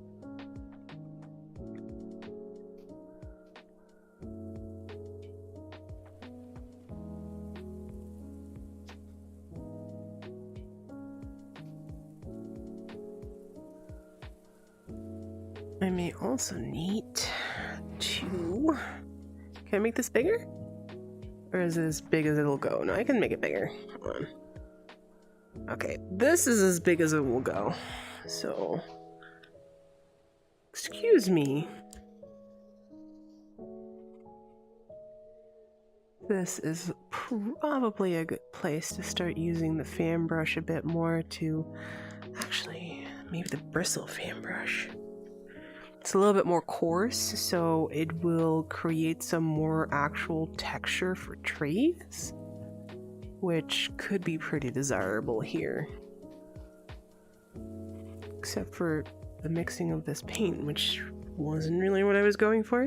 S1: I may also need to... Can I make this bigger? Or is it as big as it'll go? No, I can make it bigger. Hold on. Okay, this is as big as it will go. So... Excuse me. This is probably a good place to start using the fan brush a bit more to... Actually, maybe the bristle fan brush. It's a little bit more coarse, so it will create some more actual texture for trees, which could be pretty desirable here. Except for the mixing of this paint, which wasn't really what I was going for.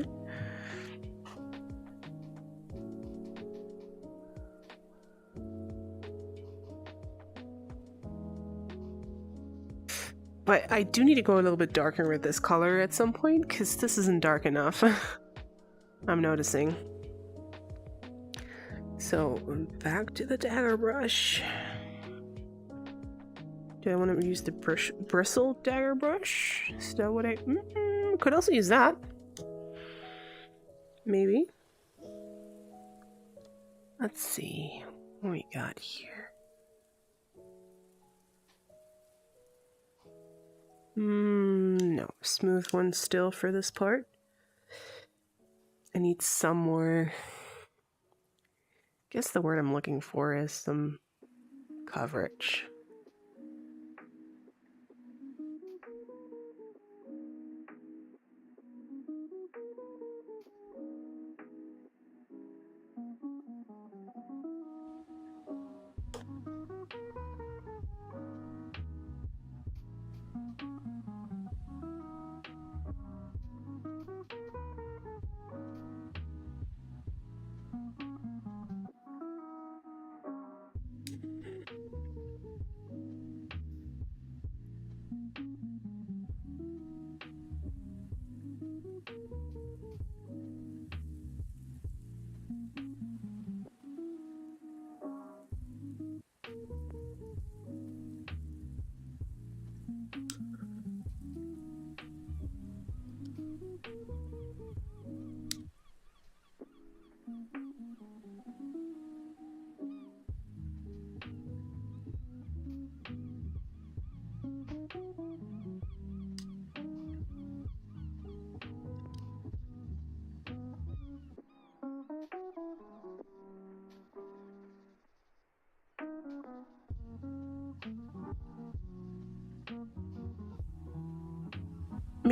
S1: But I do need to go a little bit darker with this color at some point, because this isn't dark enough. I'm noticing. So, back to the dagger brush. Do I want to use the bristle dagger brush? Is that what I... could also use that. Maybe. Let's see what we got here. No, smooth one still for this part. I need some more... I guess the word I'm looking for is some coverage.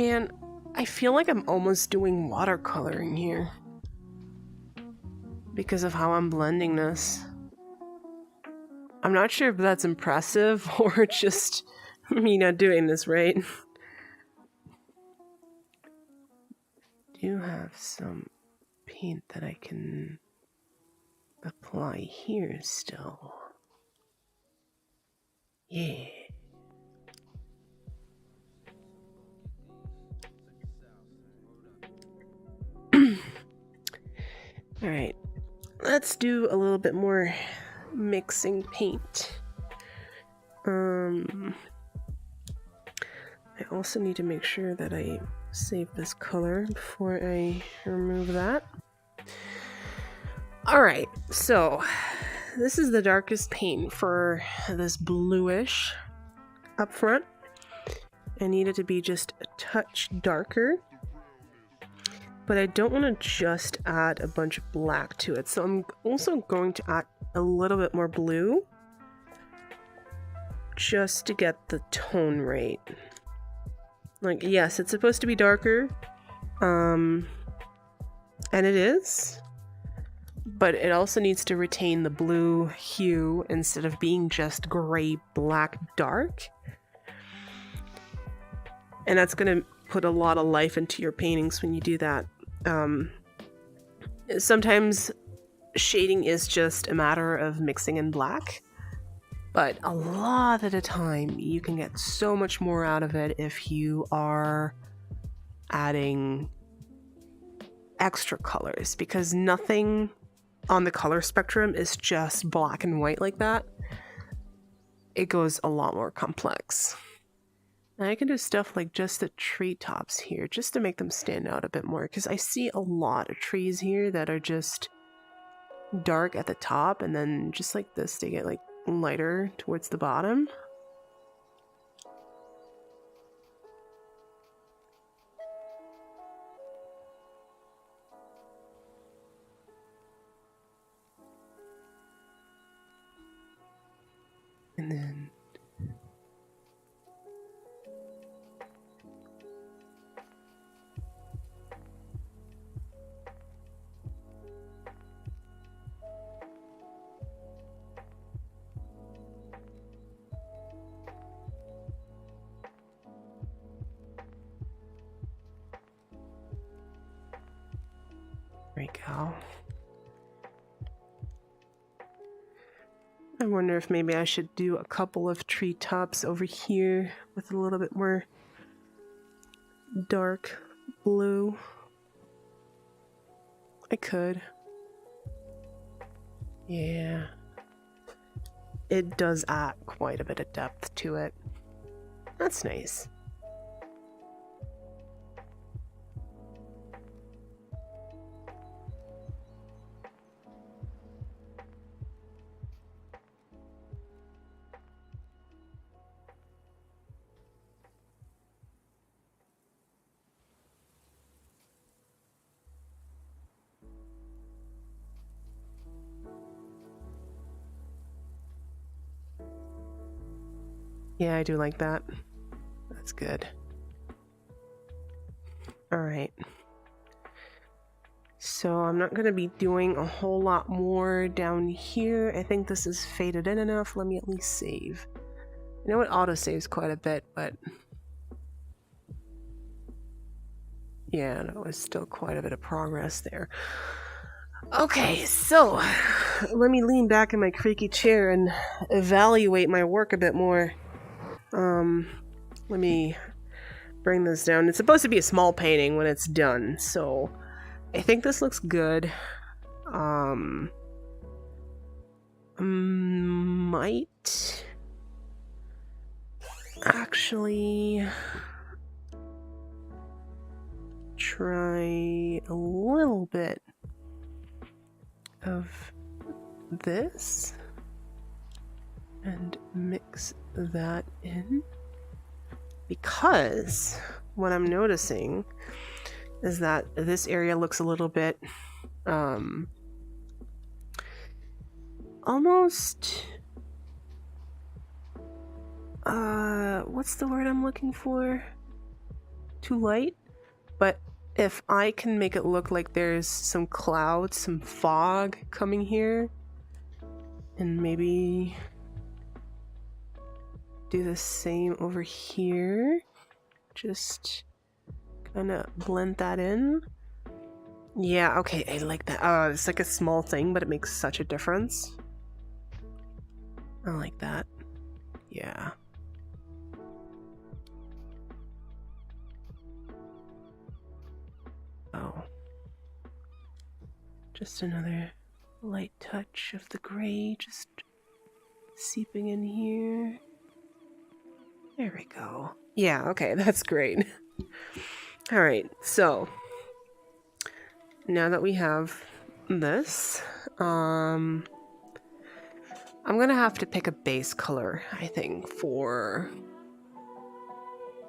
S1: Man, I feel like I'm almost doing watercoloring here because of how I'm blending this. I'm not sure if that's impressive or just me not doing this right. Do have some paint that I can apply here still. Yeah. Alright, let's do a little bit more mixing paint. I also need to make sure that I save this color before I remove that. Alright, so this is the darkest paint for this bluish up front. I need it to be just a touch darker, but I don't want to just add a bunch of black to it. So I'm also going to add a little bit more blue just to get the tone right. Like, yes, it's supposed to be darker, and it is, but it also needs to retain the blue hue instead of being just gray, black, dark. And that's going to put a lot of life into your paintings when you do that. Sometimes shading is just a matter of mixing in black, but a lot of the time you can get so much more out of it if you are adding extra colors, because nothing on the color spectrum is just black and white like that. It goes a lot more complex. And I can do stuff like just the treetops here just to make them stand out a bit more, because I see a lot of trees here that are just dark at the top, and then just like this they get like lighter towards the bottom. And then there we go. I wonder if maybe I should do a couple of treetops over here with a little bit more dark blue. I could. Yeah. It does add quite a bit of depth to it. That's nice. Yeah, I do like that. That's good. Alright. So I'm not going to be doing a whole lot more down here. I think this is faded in enough. Let me at least save. I know it auto-saves quite a bit, but yeah, that was still quite a bit of progress there. Okay, so let me lean back in my creaky chair and evaluate my work a bit more. Let me bring this down. It's supposed to be a small painting when it's done, so I think this looks good. Might actually try a little bit of this and mix that in, because what I'm noticing is that this area looks a little bit almost what's the word I'm looking for? too light, but if I can make it look like there's some clouds, some fog coming here, and maybe do the same over here, just kind of blend that in. Yeah, okay, I like that. It's like a small thing, but it makes such a difference. I like that. Yeah. Oh. Just another light touch of the gray just seeping in here. There we go. Yeah, okay, that's great. All right, so now that we have this, I'm gonna have to pick a base color, I think, I'm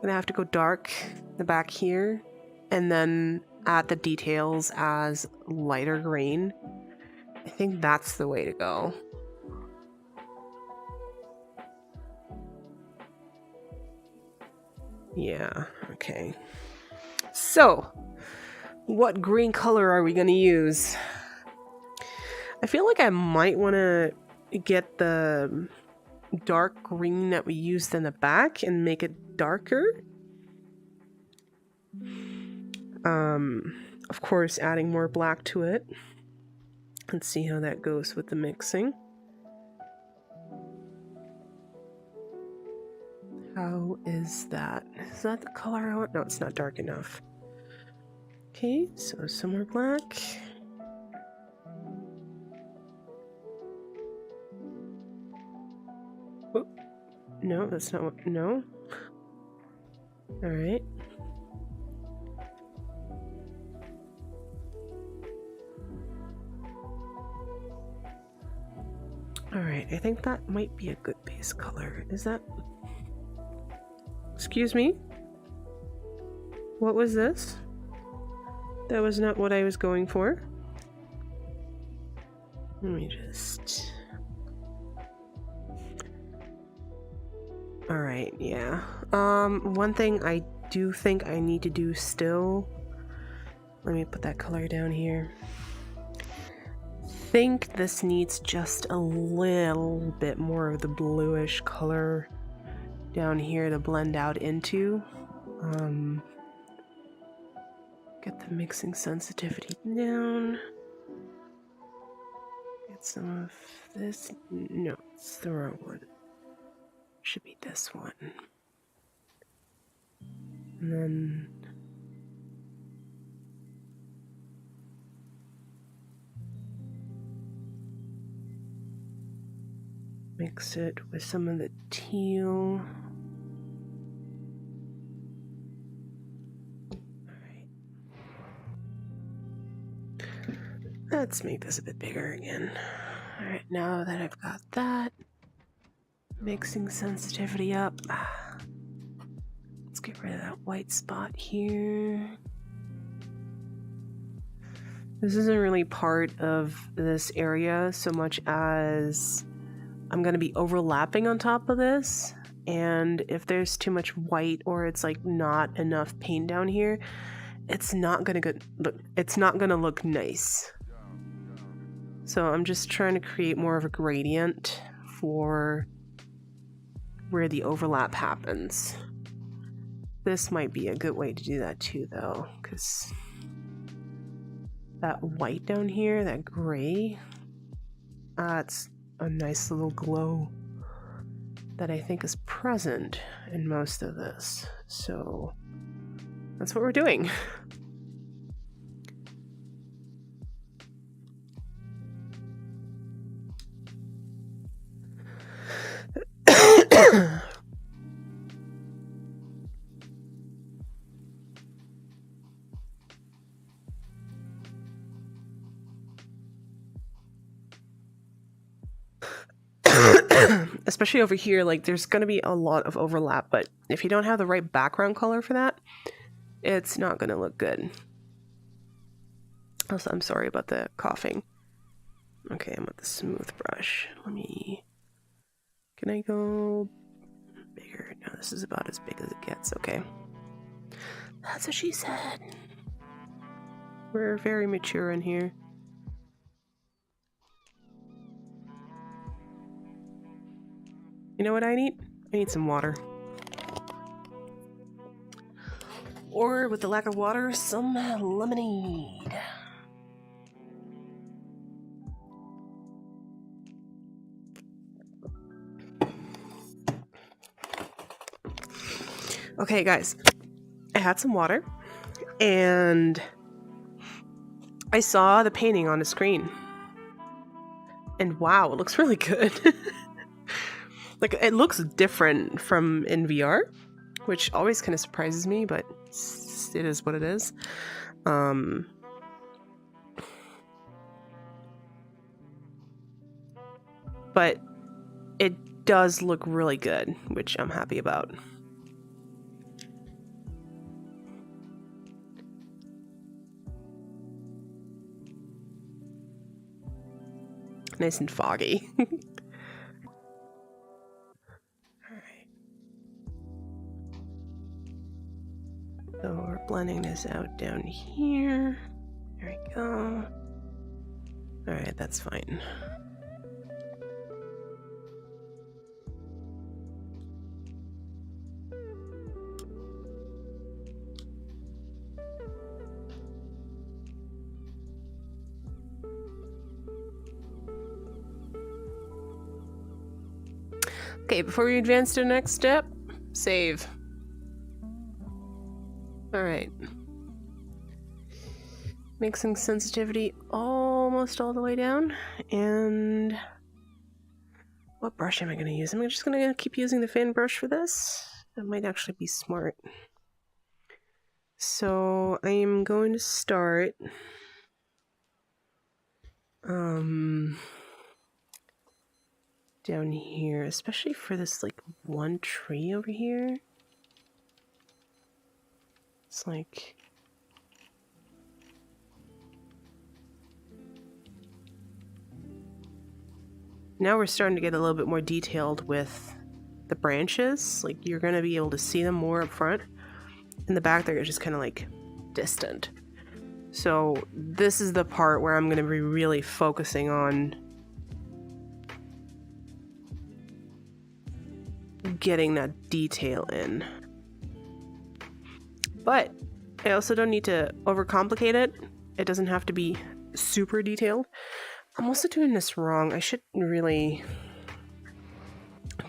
S1: gonna have to go dark in the back here, and then add the details as lighter green. I think that's the way to go. Yeah, okay. So, what green color are we gonna use? I feel like I might want to get the dark green that we used in the back and make it darker. Of course, adding more black to it. Let's see how that goes with the mixing. How is that? Is that the color I want? No, it's not dark enough. Okay, so some more black. Oh, no, that's not what, no. All right. Alright, I think that might be a good base color. Is that... Excuse me? What was this? That was not what I was going for. Let me just... Alright, yeah. One thing I do think I need to do still... Let me put that color down here. I think this needs just a little bit more of the bluish color down here to blend out into. Get the mixing sensitivity down. Get some of this. No, it's the wrong one. Should be this one. And then mix it with some of the teal. Alright. Let's make this a bit bigger again. Alright, now that I've got that, mixing sensitivity up. Let's get rid of that white spot here. This isn't really part of this area so much as I'm going to be overlapping on top of this, and if there's too much white or it's like not enough paint down here, it's not going to look nice. So I'm just trying to create more of a gradient for where the overlap happens. This might be a good way to do that too, though, because that white down here, that gray, it's a nice little glow that I think is present in most of this. So that's what we're doing. Especially over here, like there's going to be a lot of overlap, but if you don't have the right background color for that, it's not going to look good. Also, I'm sorry about the coughing. Okay, I'm with the smooth brush. Can I go bigger? No, this is about as big as it gets. Okay. That's what she said. We're very mature in here. You know what I need? I need some water. Or, with the lack of water, some lemonade. Okay, guys. I had some water, and I saw the painting on the screen. And wow, it looks really good. Like, it looks different from in VR, which always kind of surprises me, but it is what it is. But it does look really good, which I'm happy about. Nice and foggy. Alright. So we're blending this out down here. There we go. Alright, that's fine. Okay, before we advance to the next step, save. Alright. Mixing sensitivity almost all the way down. And what brush am I going to use? I'm just going to keep using the fan brush for this. That might actually be smart. So I am going to start down here, especially for this like one tree over here. It's like now we're starting to get a little bit more detailed with the branches. Like, you're going to be able to see them more up front. In the back, they're just kind of like distant. So this is the part where I'm going to be really focusing on getting that detail in. But I also don't need to overcomplicate it. It doesn't have to be super detailed. I'm also doing this wrong. I should really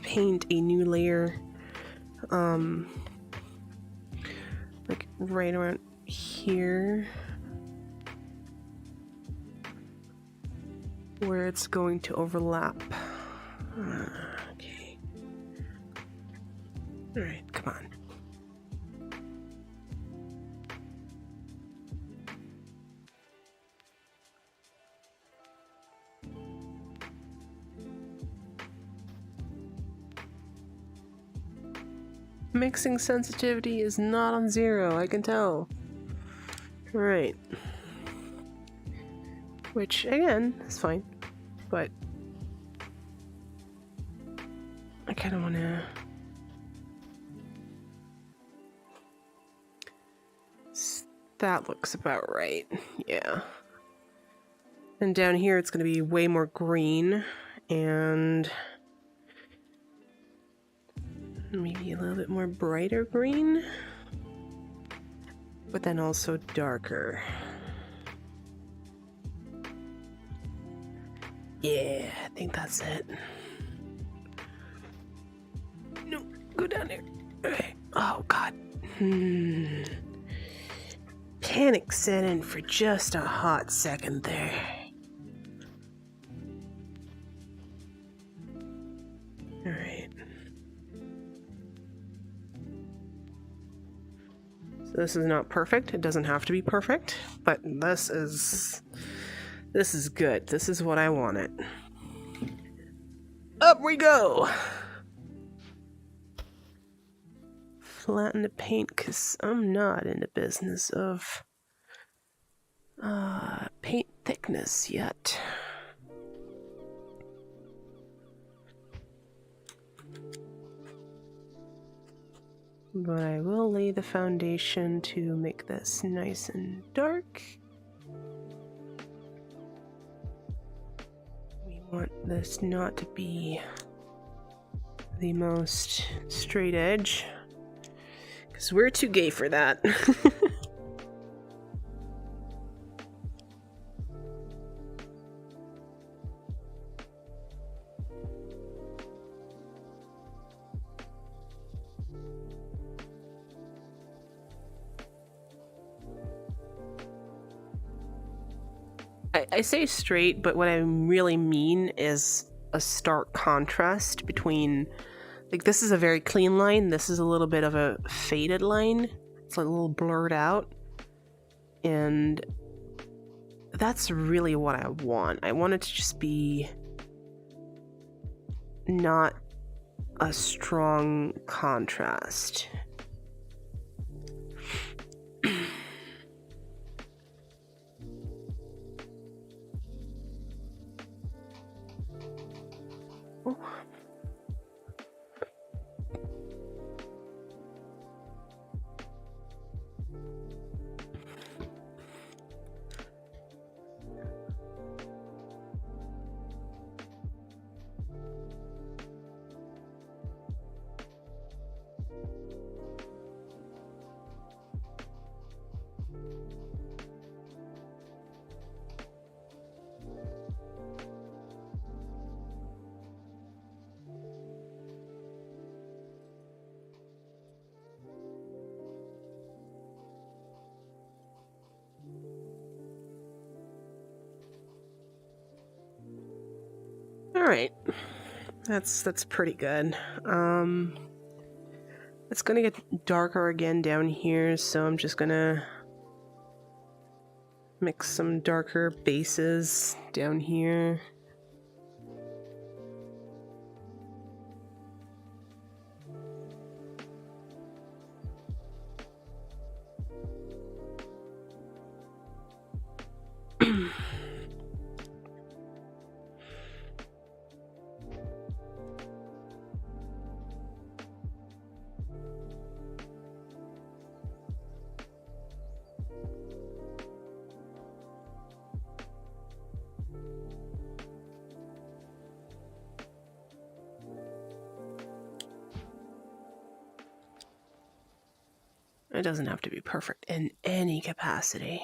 S1: paint a new layer, like right around here, where it's going to overlap. Okay. All right, come on. Mixing sensitivity is not on 0, I can tell. Right. Which, again, is fine. But I kind of want to... That looks about right. Yeah. And down here it's going to be way more green. And... maybe a little bit more brighter green, but then also darker. Yeah, I think that's it. No, go down there. Okay. Oh, God. Panic set in for just a hot second there. All right. This is not perfect. It doesn't have to be perfect, but this is good. This is what I wanted. Up we go. Flatten the paint, because I'm not in the business of paint thickness yet. but I will lay the foundation to make this nice and dark. We want this not to be the most straight edge, because we're too gay for that. I say straight, but what I really mean is a stark contrast between, like, this is a very clean line, this is a little bit of a faded line. It's like a little blurred out. And that's really what I want. I want it to just be not a strong contrast. Oh. All right, that's pretty good. It's gonna get darker again down here, so I'm just gonna mix some darker bases down here. It doesn't have to be perfect in any capacity.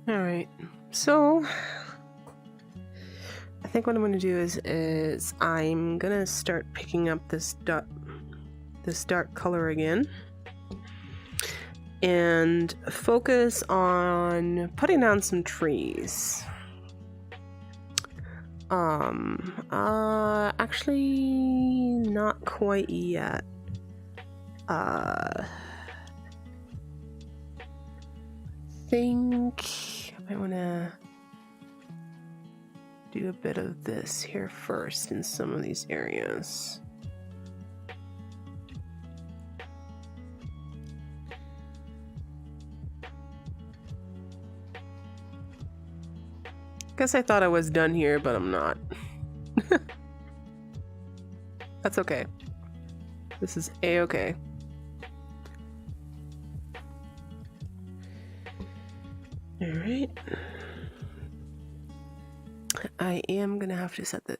S1: All right, so I think what I'm going to do is I'm going to start picking up this dark color again and focus on putting down some trees. Actually not quite yet. Think I want to do a bit of this here first in some of these areas. Guess I thought I was done here, but I'm not. That's okay. This is a-okay. Alright. I am gonna have to set the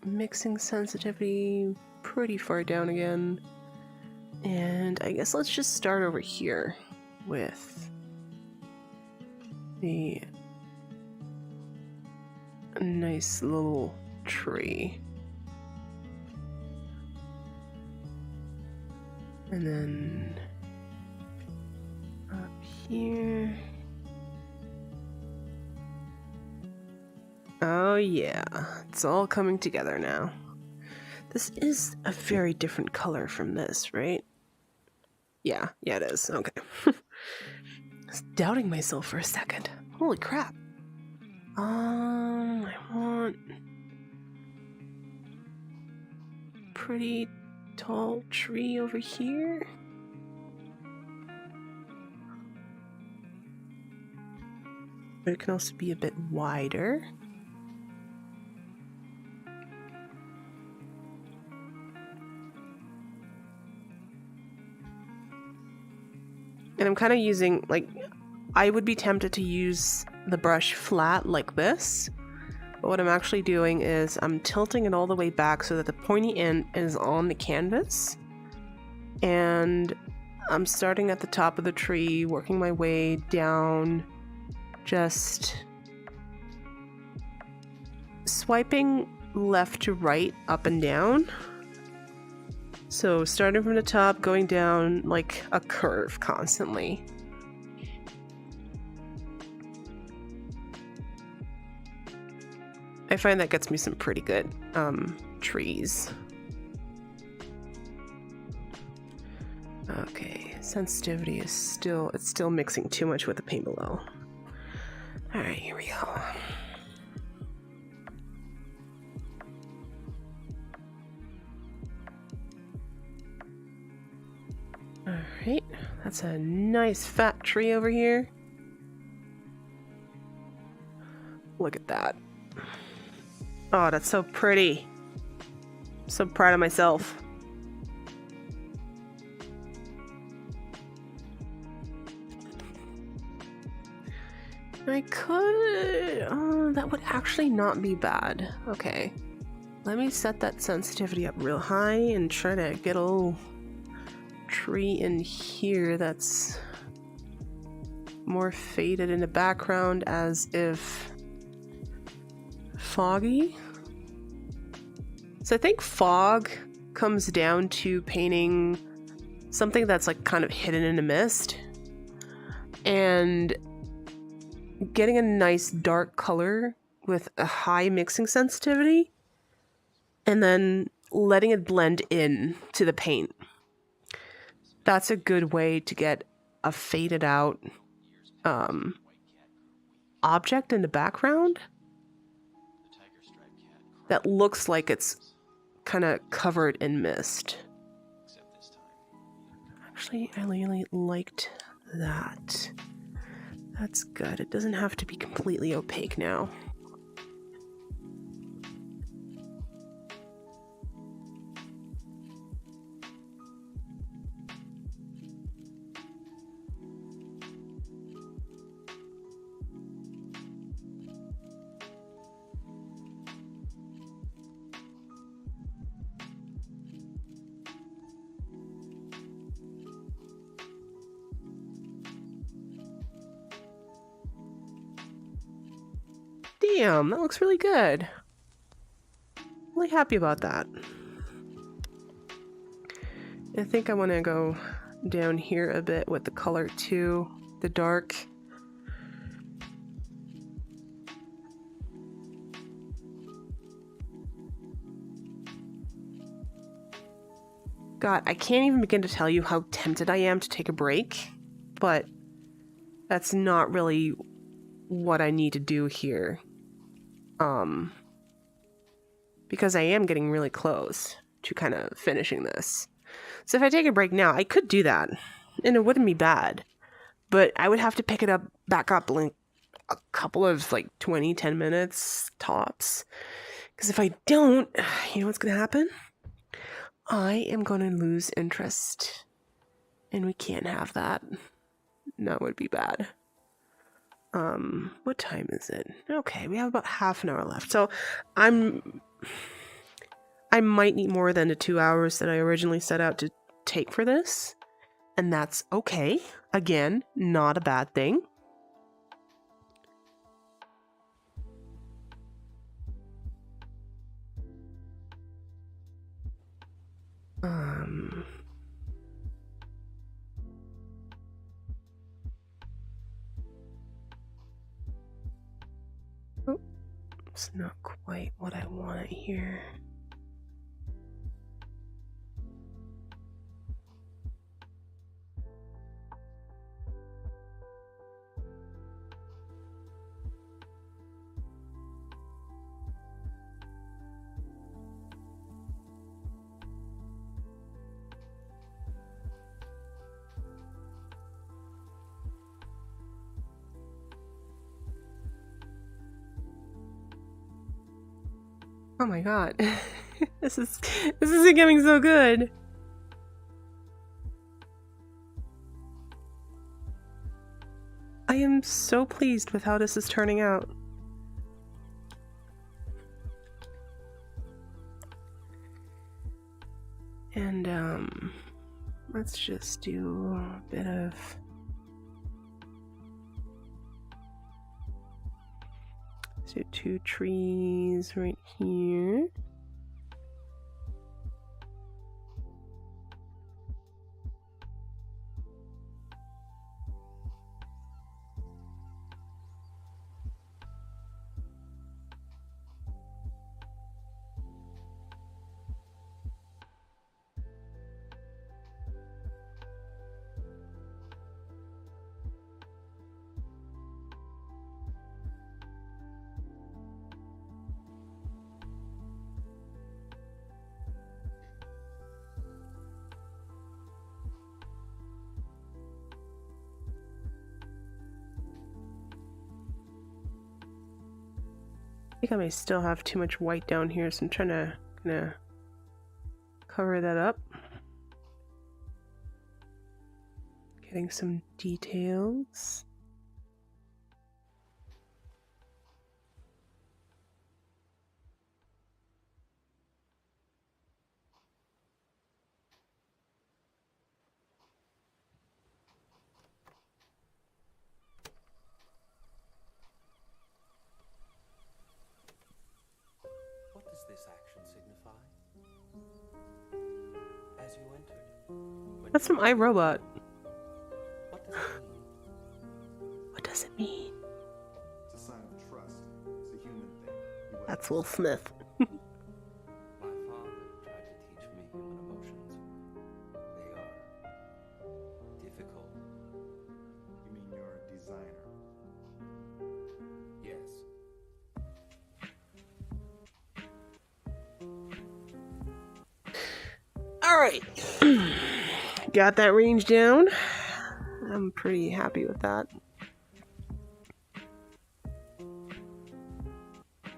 S1: mixing sensitivity pretty far down again. And I guess let's just start over here with the nice little tree. And then up here. Oh yeah, it's all coming together now. This is a very different color from this, right? Yeah, it is. Okay. I was doubting myself for a second. Holy crap. I want... pretty tall tree over here. But it can also be a bit wider. And I'm kind of using, like, I would be tempted to use the brush flat like this. But what I'm actually doing is I'm tilting it all the way back so that the pointy end is on the canvas. And I'm starting at the top of the tree, working my way down, just swiping left to right, up and down. So starting from the top, going down like a curve constantly. I find that gets me some pretty good trees. Okay, sensitivity is still mixing too much with the paint below. All right, here we go. All right, that's a nice fat tree over here. Look at that. Oh, that's so pretty. I'm so proud of myself. I could... that would actually not be bad. Okay. Let me set that sensitivity up real high and try to get a little tree in here that's more faded in the background, as if foggy. So I think fog comes down to painting something that's like kind of hidden in a mist and getting a nice dark color with a high mixing sensitivity and then letting it blend in to the paint. That's a good way to get a faded out object in the background that looks like it's kind of covered in mist. Actually, I really liked that. That's good. It doesn't have to be completely opaque now. Damn, that looks really good. Really happy about that. I think I want to go down here a bit with the color too, the dark. God, I can't even begin to tell you how tempted I am to take a break, but that's not really what I need to do here. Because I am getting really close to kind of finishing this. So if I take a break now, I could do that, and it wouldn't be bad. But I would have to pick it up back up in a couple of like 10 minutes tops. Because if I don't, you know what's going to happen? I am going to lose interest. And we can't have that. That would be bad. What time is it? Okay, we have about half an hour left. So I might need more than the 2 hours that I originally set out to take for this. And that's okay. Again, not a bad thing. Oh, it's not quite what I want here. Oh my god. This isn't getting so good. I am so pleased with how this is turning out. And let's just do a bit of so 2 trees right here. I think I may still have too much white down here, so I'm trying to kind of cover that up. Getting some details.
S2: What does this action signify? As you entered.
S1: That's from iRobot.
S2: What does it mean?
S1: What does it mean?
S3: It's a sign of trust. It's a human thing.
S1: That's Will Smith.
S2: My father tried to teach me human emotions. They are difficult.
S3: You mean you're a designer?
S2: Yes.
S1: Alright. Got that range down. I'm pretty happy with that.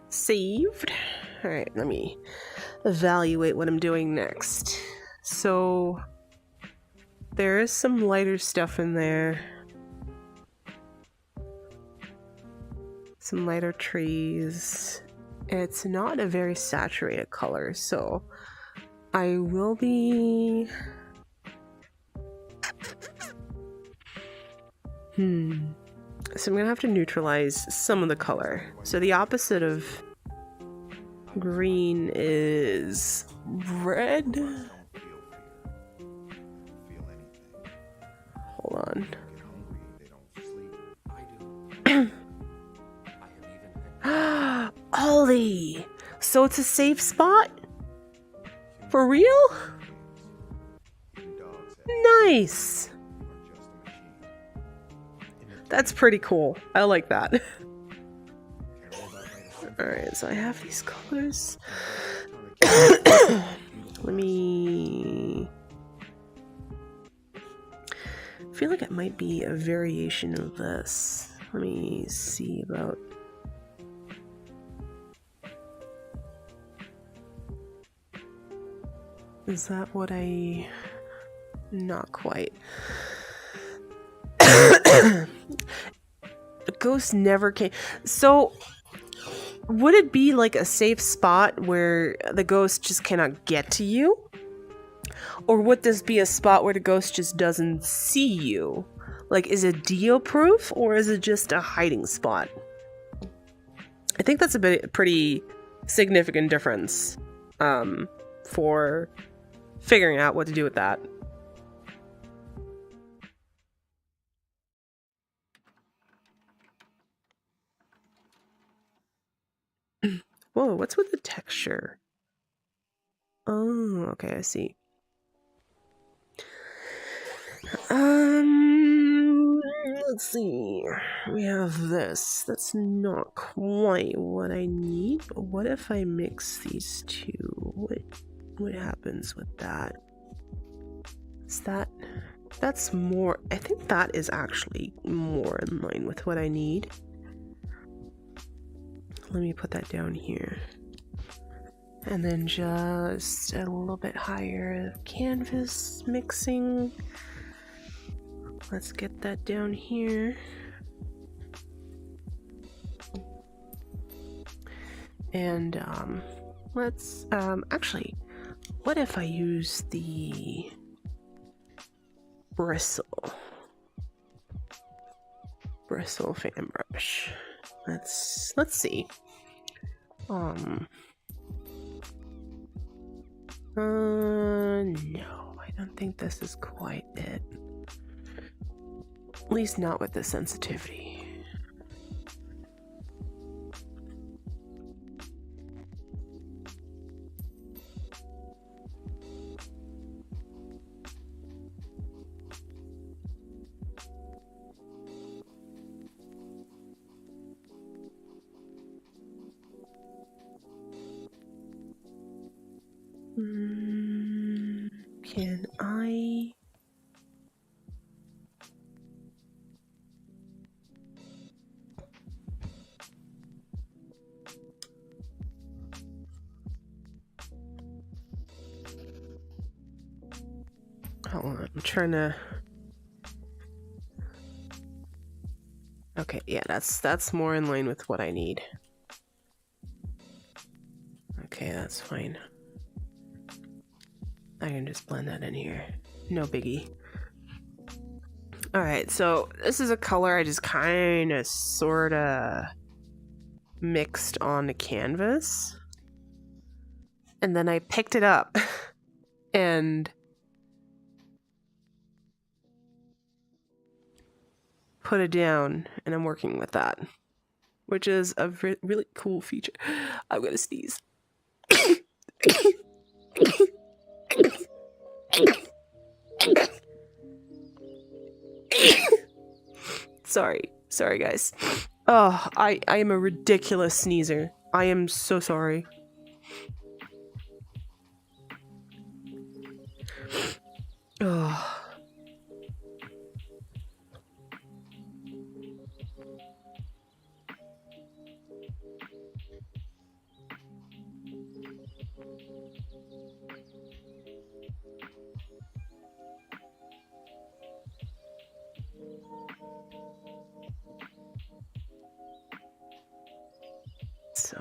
S1: Saved. Alright, let me evaluate what I'm doing next. So, there is some lighter stuff in there. Some lighter trees. It's not a very saturated color, so I will be... So I'm gonna have to neutralize some of the color. So the opposite of green is red.
S3: Don't feel fear. Don't feel anything.
S1: Hold on.
S3: They get hungry, they don't sleep.
S2: I do. I have even had
S1: Ollie! So it's a safe spot? For real?
S3: Even dogs have
S1: Nice!
S3: are just a machine.
S1: That's pretty cool. I like that.
S3: Care more about medicine.
S1: Alright, so I have these colors. Let me... I feel like it might be a variation of this. Let me see about... Is that what I... Not quite. The ghost never came. So, would it be like a safe spot where the ghost just cannot get to you? Or would this be a spot where the ghost just doesn't see you? Like, is it Dio-proof or is it just a hiding spot? I think that's a pretty significant difference for figuring out what to do with that. Whoa, what's with the texture? Oh, okay, I see. Let's see. We have this. That's not quite what I need, but what if I mix these two? What happens with that? Is that's more, I think that is actually more in line with what I need. Let me put that down here. And then just a little bit higher canvas mixing. Let's get that down here. And let's actually, what if I use the bristle fan brush? Let's see. No, I don't think this is quite it. At least not with the sensitivity. Can I? Hold on, I'm trying to. Okay, yeah, that's more in line with what I need. Okay, that's fine. I can just blend that in here. No biggie. Alright, so this is a color I just kind of sort of mixed on the canvas. And then I picked it up and put it down, and I'm working with that, which is a really cool feature. I'm gonna sneeze. Sorry guys. Oh, I am a ridiculous sneezer. I am so sorry. Oh. So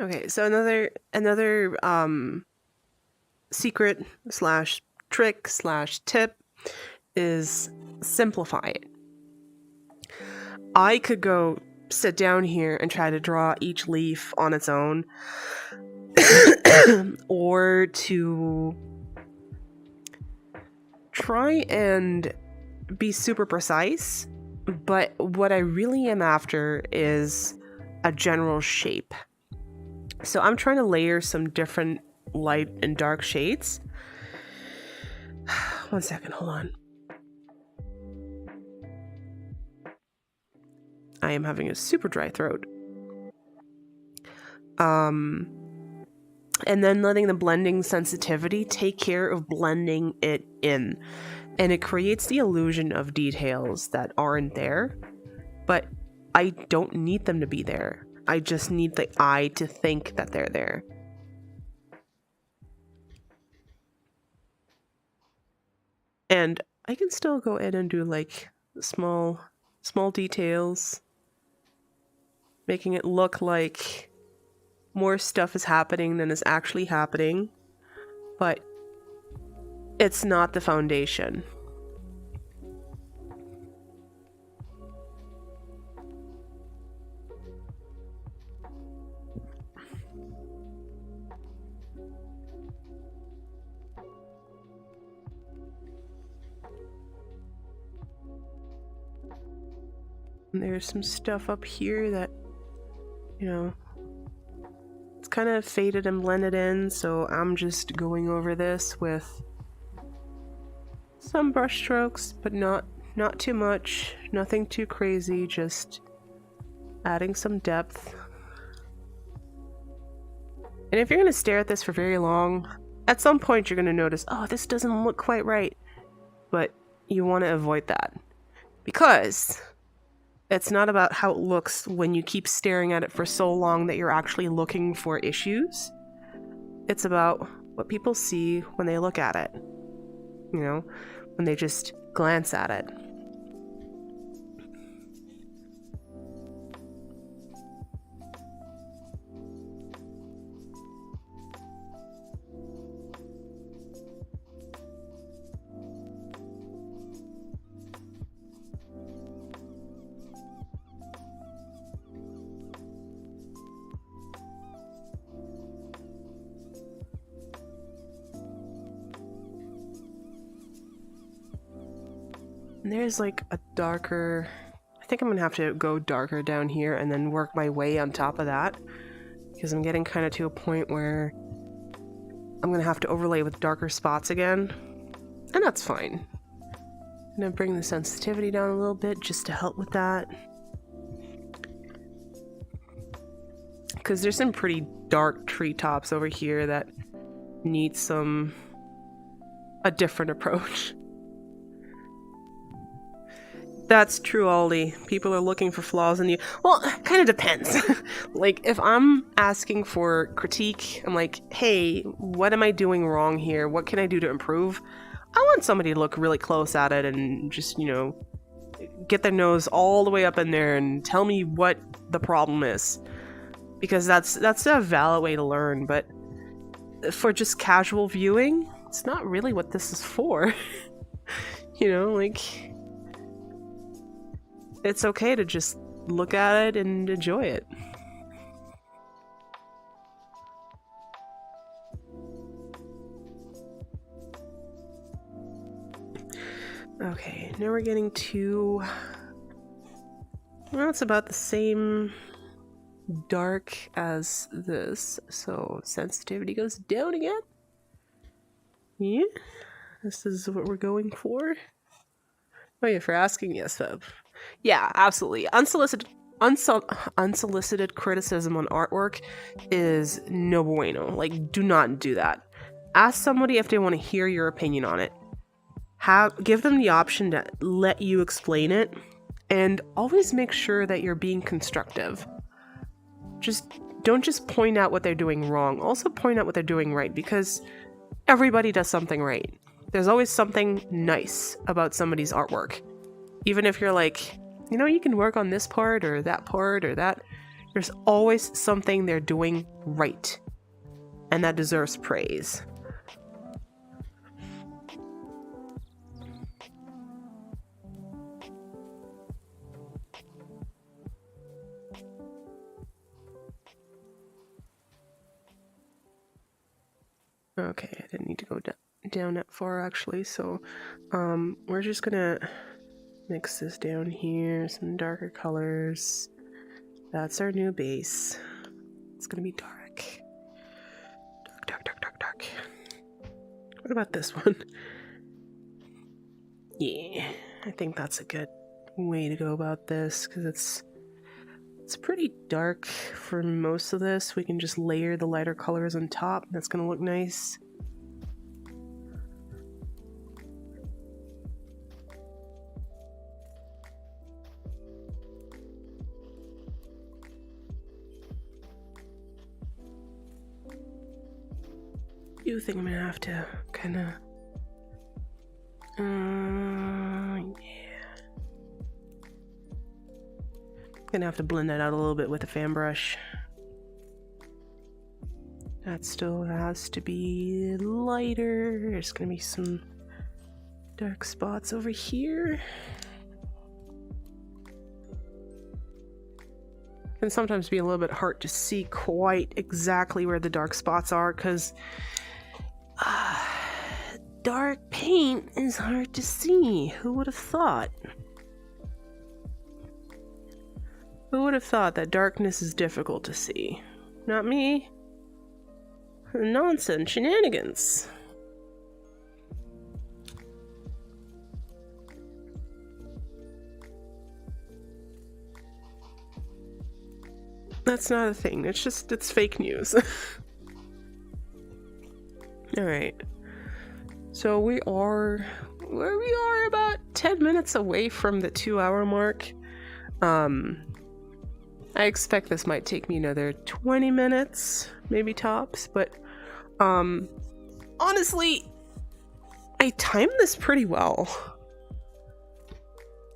S1: okay, so another secret slash trick slash tip is simplify it. I could go sit down here and try to draw each leaf on its own, or to try and be super precise, but what I really am after is a general shape. So I'm trying to layer some different light and dark shades. One second, hold on. I am having a super dry throat. And then letting the blending sensitivity take care of blending it in. And it creates the illusion of details that aren't there, but I don't need them to be there. I just need the eye to think that they're there. And I can still go in and do like small details, making it look like more stuff is happening than is actually happening. but it's not the foundation. And there's some stuff up here that, you know, it's kind of faded and blended in, so I'm just going over this with some brush strokes, but not too much, nothing too crazy, just adding some depth. And if you're going to stare at this for very long, at some point you're going to notice, oh, this doesn't look quite right. But you want to avoid that, because it's not about how it looks when you keep staring at it for so long that you're actually looking for issues. It's about what people see when they look at it, you know, when they just glance at it. And there's like a darker, I think I'm gonna have to go darker down here and then work my way on top of that, because I'm getting kind of to a point where I'm gonna have to overlay with darker spots again, and that's fine. I'm gonna bring the sensitivity down a little bit just to help with that, because there's some pretty dark treetops over here that need a different approach. That's true, Aldi. People are looking for flaws in you. Well, kind of depends. Like, if I'm asking for critique, I'm like, hey, what am I doing wrong here? What can I do to improve? I want somebody to look really close at it and just, you know, get their nose all the way up in there and tell me what the problem is. Because that's a valid way to learn, but for just casual viewing, it's not really what this is for. You know, like, it's okay to just look at it and enjoy it. Okay, now we're getting to, well, it's about the same dark as this, so sensitivity goes down again. Yeah, this is what we're going for. Oh yeah, for asking, yes, Feb. Yeah, absolutely. Unsolicited criticism on artwork is no bueno. Like, do not do that. Ask somebody if they want to hear your opinion on it. Give them the option to let you explain it, and always make sure that you're being constructive. Don't just point out what they're doing wrong. Also point out what they're doing right, because everybody does something right. There's always something nice about somebody's artwork. Even if you're like, you know, you can work on this part or that, there's always something they're doing right. And that deserves praise. Okay, I didn't need to go down that far actually, so we're just gonna mix this down here, some darker colors. That's our new base. It's gonna be dark. Dark. What about this one? Yeah, I think that's a good way to go about this, because it's pretty dark for most of this. We can just layer the lighter colors on top. That's gonna look nice. I do think I'm gonna have to kind of gonna have to blend that out a little bit with a fan brush. That still has to be lighter. There's gonna be some dark spots over here. Can sometimes be a little bit hard to see quite exactly where the dark spots are because dark paint is hard to see. Who would have thought? Who would have thought that darkness is difficult to see? Not me. Nonsense, shenanigans. That's not a thing. It's fake news. Alright. So we are about 10 minutes away from the 2-hour mark. I expect this might take me another 20 minutes, maybe tops, but honestly, I timed this pretty well,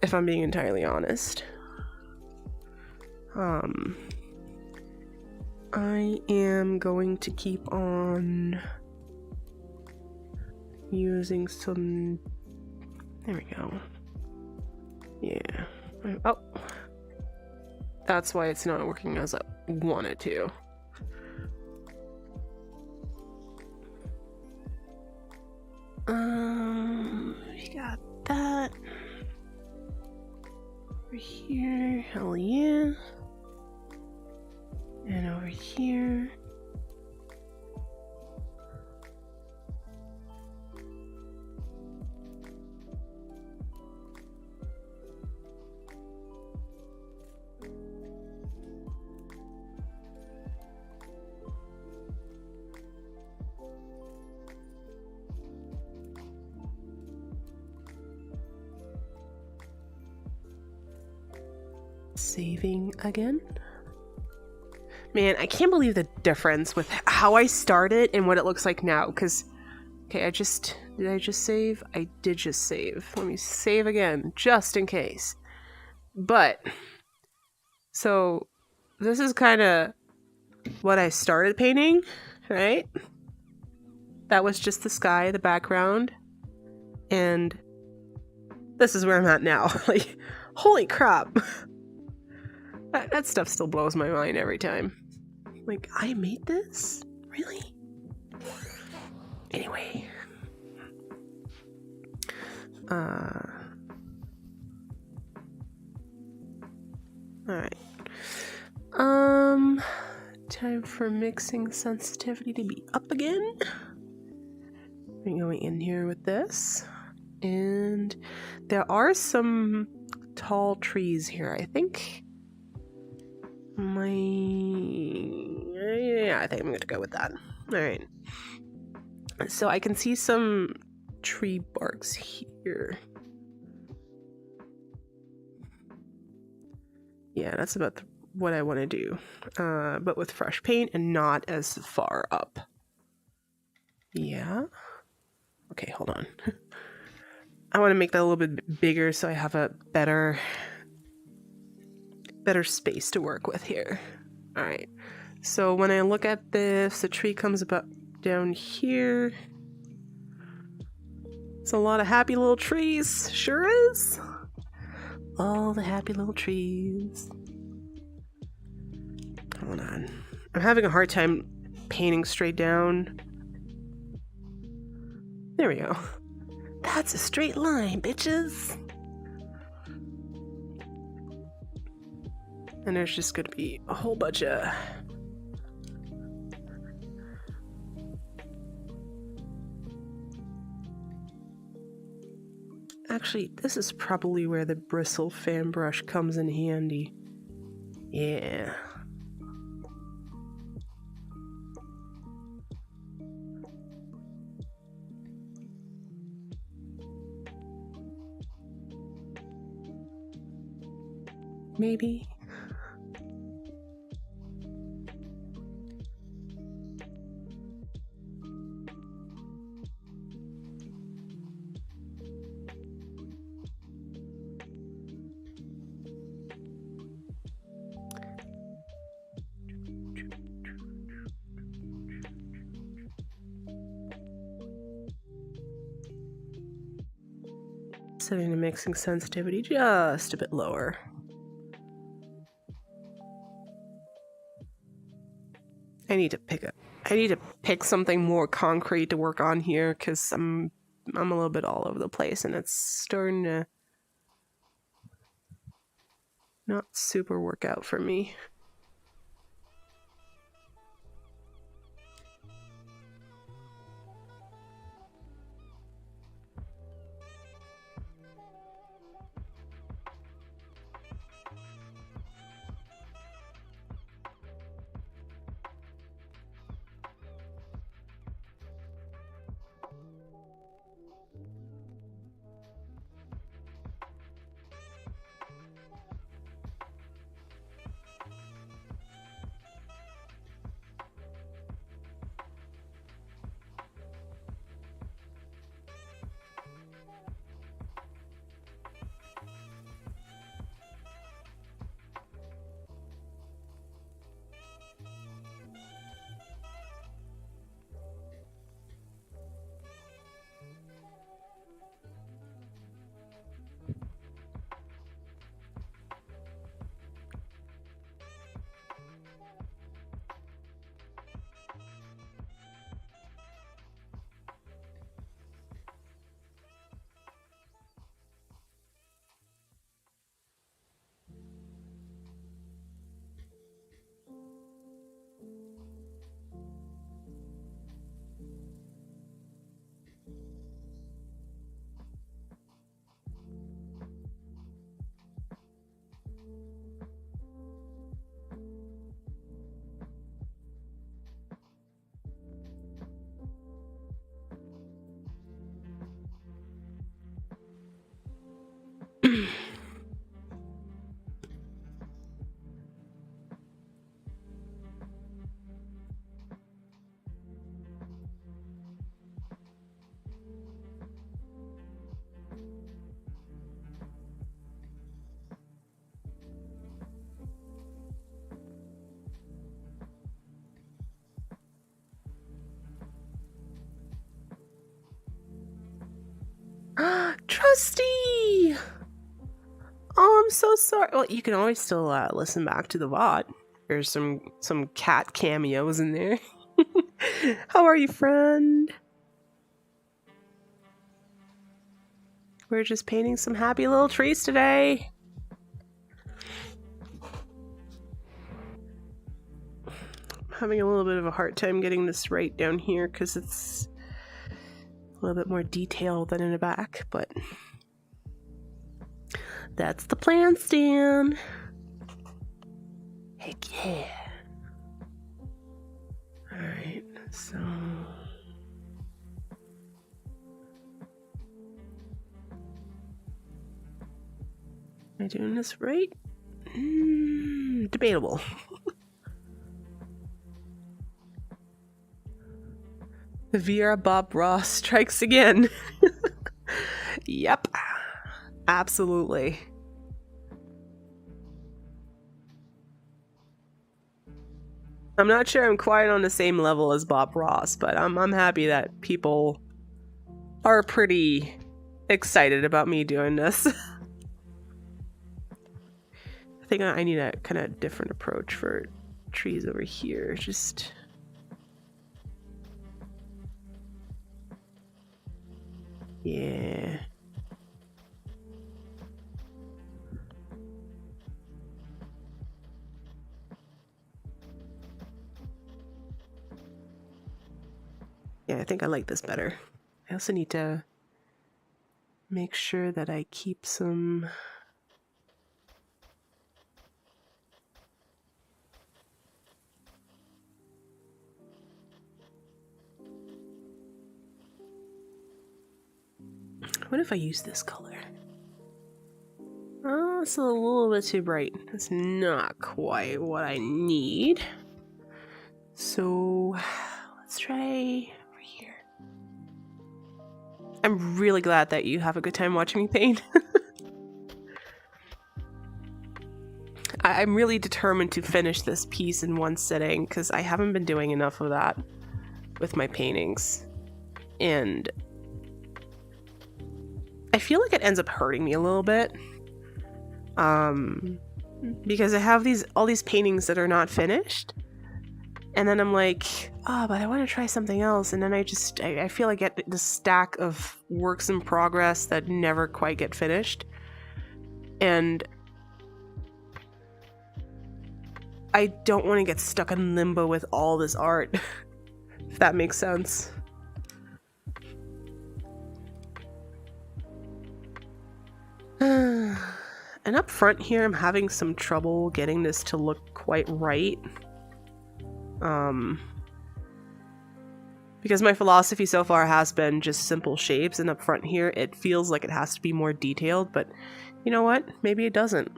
S1: if I'm being entirely honest. I am going to keep on using some... There we go. Yeah. Oh. That's why it's not working as I want it to. We got that. Over here, hell yeah. And over here. Saving again. Man, I can't believe the difference with how I started and what it looks like now. Because, okay, did I just save? I did just save. Let me save again, just in case. But, so, this is kind of what I started painting, right? That was just the sky, the background. And this is where I'm at now. Like, holy crap. That stuff still blows my mind every time. Like, I made this? Really? Anyway. Alright. Time for mixing sensitivity to be up again. I'm going in here with this. And there are some tall trees here, I think. Yeah, I think I'm gonna go with that. Alright. So I can see some tree barks here. Yeah, that's about what I want to do. But with fresh paint and not as far up. Yeah. Okay, hold on. I want to make that a little bit bigger so I have a better space to work with here. All right. So when I look at this, the tree comes about down here. It's a lot of happy little trees. Sure is. All the happy little trees. Hold on. I'm having a hard time painting straight down. There we go. That's a straight line, bitches. And there's just gonna be a whole bunch of... Actually, this is probably where the bristle fan brush comes in handy. Yeah. Maybe. Setting the mixing sensitivity just a bit lower. I need to pick something more concrete to work on here because I'm a little bit all over the place and it's starting to not super work out for me. Trusty! Oh, I'm so sorry. Well, you can always still listen back to the VOD. There's some cat cameos in there. How are you, friend? We're just painting some happy little trees today. I'm having a little bit of a hard time getting this right down here because it's a little bit more detail than in the back, but that's the plan, Stan. Heck yeah. Alright, so... Am I doing this right? Debatable. The Vera Bob Ross strikes again. Yep. Absolutely. I'm not sure I'm quite on the same level as Bob Ross, but I'm happy that people are pretty excited about me doing this. I think I need a kind of different approach for trees over here. Just... yeah. Yeah, I think I like this better. I also need to make sure that I keep some... What if I use this color? Oh, it's a little bit too bright. That's not quite what I need. So let's try over here. I'm really glad that you have a good time watching me paint. I'm really determined to finish this piece in one sitting because I haven't been doing enough of that with my paintings. And I feel like it ends up hurting me a little bit. Because I have all these paintings that are not finished. And then I'm like, oh, but I want to try something else. And then I feel like I get this stack of works in progress that never quite get finished. And I don't want to get stuck in limbo with all this art, if that makes sense. And up front here, I'm having some trouble getting this to look quite right. Because my philosophy so far has been just simple shapes, and up front here, it feels like it has to be more detailed, but you know what? Maybe it doesn't.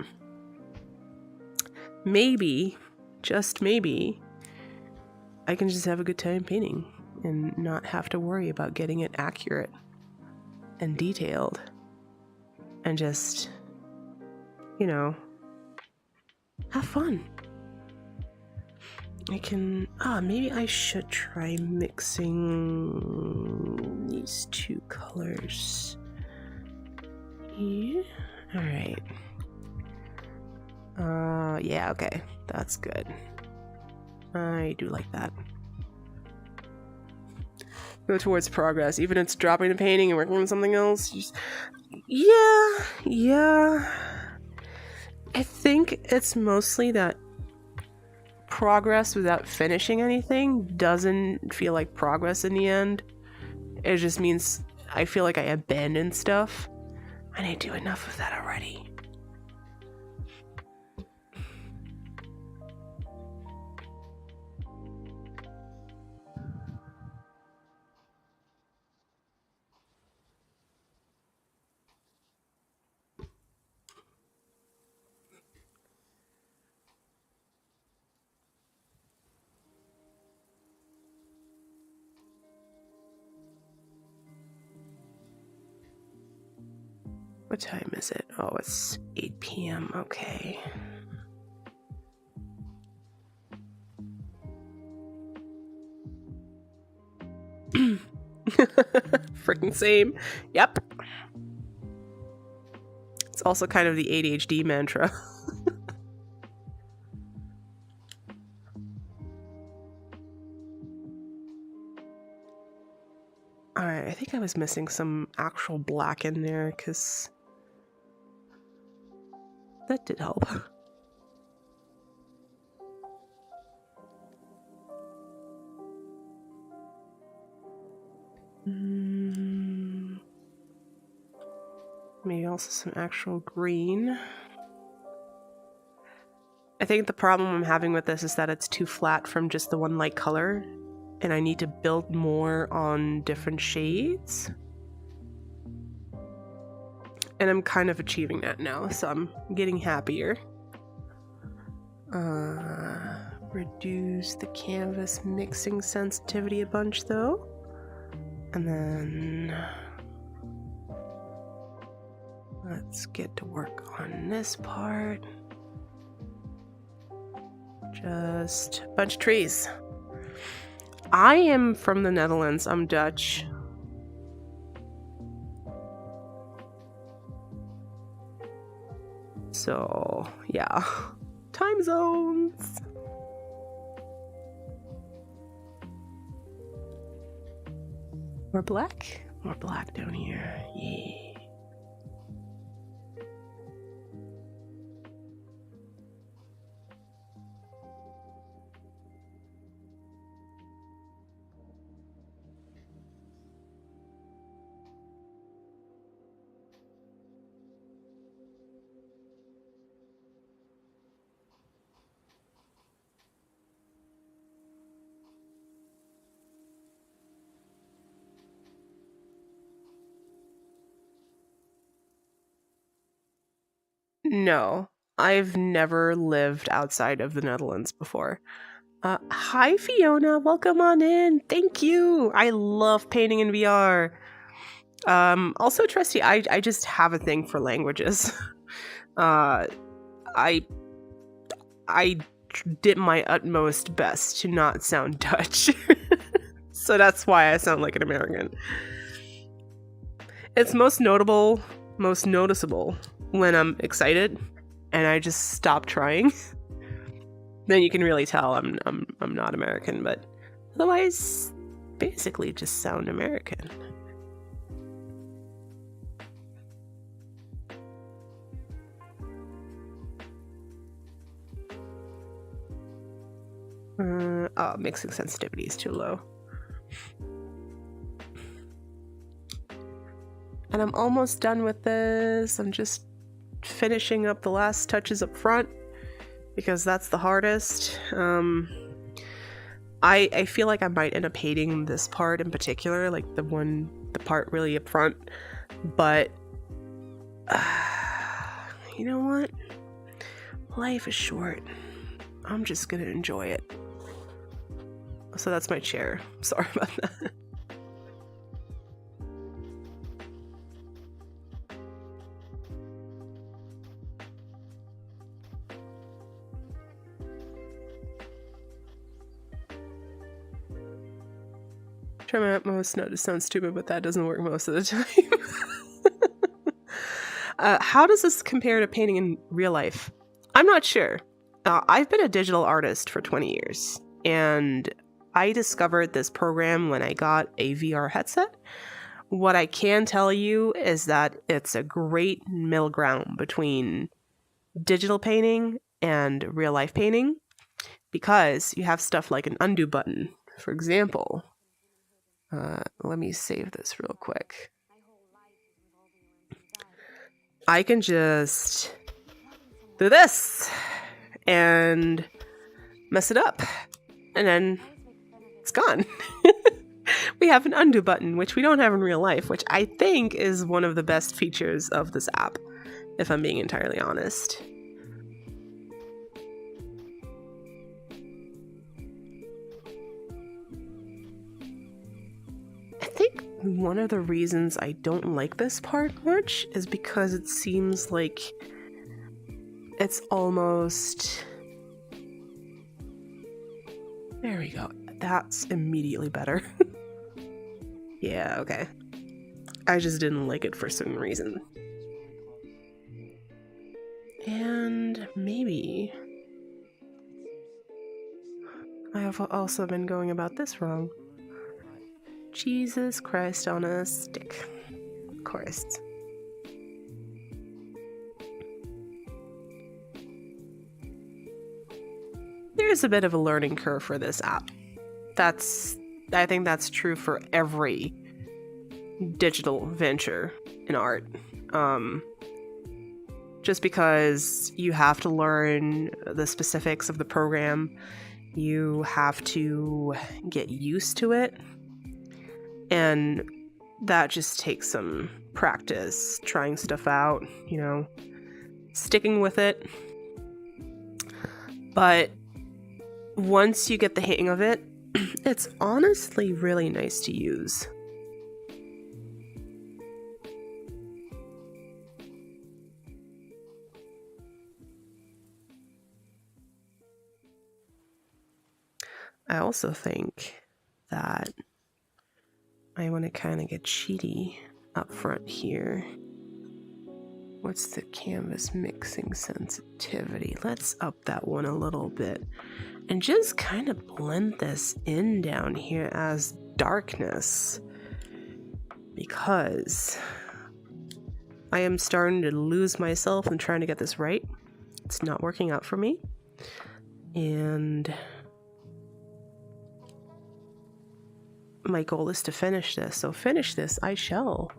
S1: Maybe, just maybe, I can just have a good time painting and not have to worry about getting it accurate and detailed. And just, you know, have fun. I can, maybe I should try mixing these two colors. Yeah, alright. Yeah, okay, that's good. I do like that. Go towards progress, even if it's dropping the painting and working on something else. Just, yeah. I think it's mostly that progress without finishing anything doesn't feel like progress in the end. It just means I feel like I abandoned stuff, and I do enough of that already. What time is it? Oh, it's 8 p.m. Okay. Freaking same. Yep. It's also kind of the ADHD mantra. Alright, I think I was missing some actual black in there, because that did help. Maybe also some actual green. I think the problem I'm having with this is that it's too flat from just the one light color, and I need to build more on different shades. And I'm kind of achieving that now, so I'm getting happier. Reduce the canvas mixing sensitivity a bunch though. And then let's get to work on this part. Just a bunch of trees. I am from the Netherlands. I'm Dutch. So, yeah. Time zones. More black? More black down here. Yeah. No, I've never lived outside of the Netherlands before. Hi Fiona, welcome on in. Thank you. I love painting in VR. Also Trusty, I just have a thing for languages. I did my utmost best to not sound Dutch. So that's why I sound like an American. It's most noticeable when I'm excited and I just stop trying. Then you can really tell I'm not American, but otherwise, basically just sound American. Oh, mixing sensitivity is too low. And I'm almost done with this. I'm just finishing up the last touches up front because that's the hardest. I feel like I might end up hating this part in particular, like the part really up front. But you know what? Life is short. I'm just gonna enjoy it. So that's my chair. Sorry about that. Try my utmost not to sound stupid, but that doesn't work most of the time. How does this compare to painting in real life? I'm not sure. I've been a digital artist for 20 years, and I discovered this program when I got a VR headset. What I can tell you is that it's a great middle ground between digital painting and real life painting, because you have stuff like an undo button, for example. Let me save this real quick. I can just do this and mess it up, and then it's gone. We have an undo button, which we don't have in real life, which I think is one of the best features of this app, if I'm being entirely honest. I think one of the reasons I don't like this part much is because it seems like it's almost... There we go. That's immediately better. Yeah, okay. I just didn't like it for some reason. And maybe I have also been going about this wrong. Jesus Christ on a stick. Of course. There's a bit of a learning curve for this app. I think that's true for every digital venture in art. Just because you have to learn the specifics of the program, you have to get used to it, and that just takes some practice, trying stuff out, sticking with it. But once you get the hang of it, it's honestly really nice to use. I also think that I want to kind of get cheaty up front here. What's the canvas mixing sensitivity? Let's up that one a little bit and just kind of blend this in down here as darkness, because I am starting to lose myself in trying to get this right. It's not working out for me, and my goal is to finish this. So finish this I shall.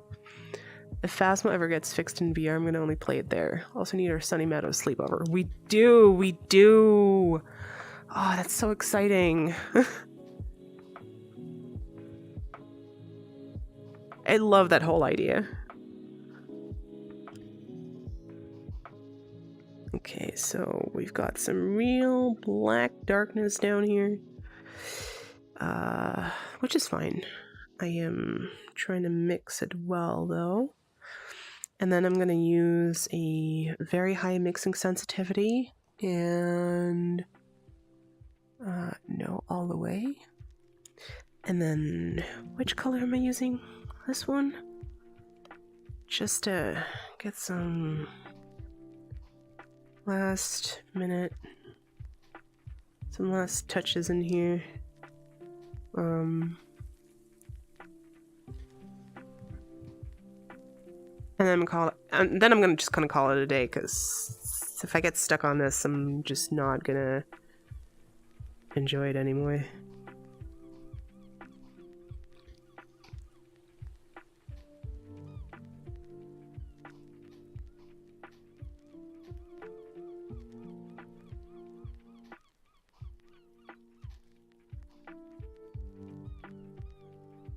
S1: If Phasma ever gets fixed in VR, I'm going to only play it there. Also need our Sunny Meadows sleepover. We do! Oh, that's so exciting. I love that whole idea. Okay, so we've got some real black darkness down here. Which is fine. I am trying to mix it well, though. And then I'm going to use a very high mixing sensitivity and no, all the way. And then which color am I using? This one? just to get some last minute, some last touches in here. And then I'm gonna just kind of call it a day, because if I get stuck on this, I'm just not gonna enjoy it anymore.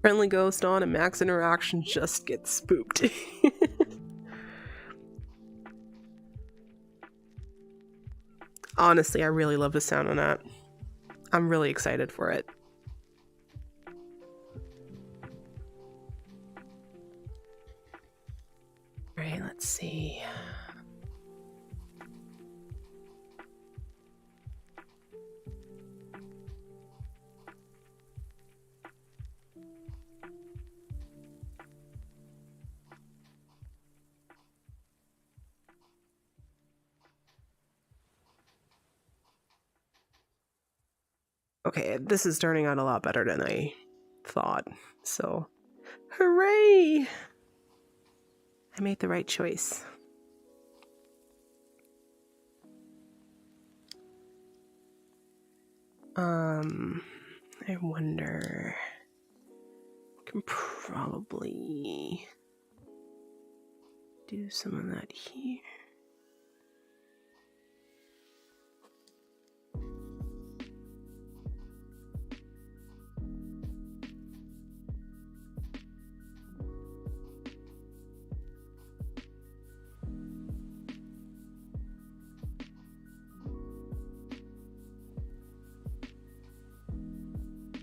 S1: Friendly ghost on and max interaction just gets spooked. Honestly, I really love the sound on that. I'm really excited for it. Alright, let's see. Okay, this is turning out a lot better than I thought, so hooray! I made the right choice. I wonder... I can probably do some of that here.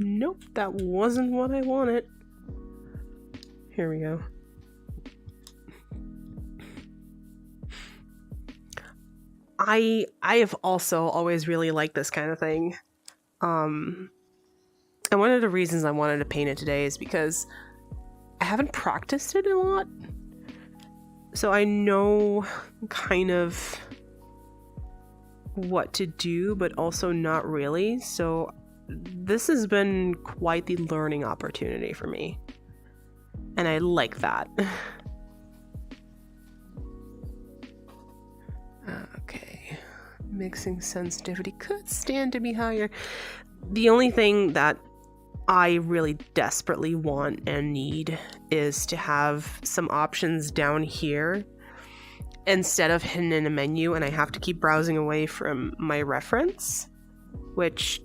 S1: Nope, that wasn't what I wanted. Here we go. I have also always really liked this kind of thing. And one of the reasons I wanted to paint it today is because I haven't practiced it a lot. So I know kind of what to do, but also not really. So this has been quite the learning opportunity for me. And I like that. Okay. Mixing sensitivity could stand to be higher. The only thing that I really desperately want and need is to have some options down here instead of hidden in a menu, and I have to keep browsing away from my reference, which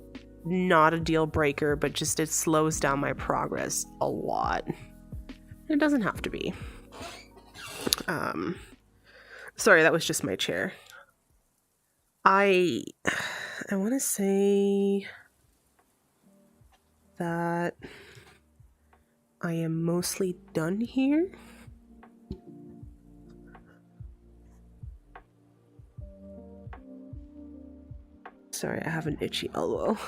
S1: not a deal breaker, but just it slows down my progress a lot. It doesn't have to be. Sorry, that was just my chair. I want to say that I am mostly done here. Sorry, I have an itchy elbow.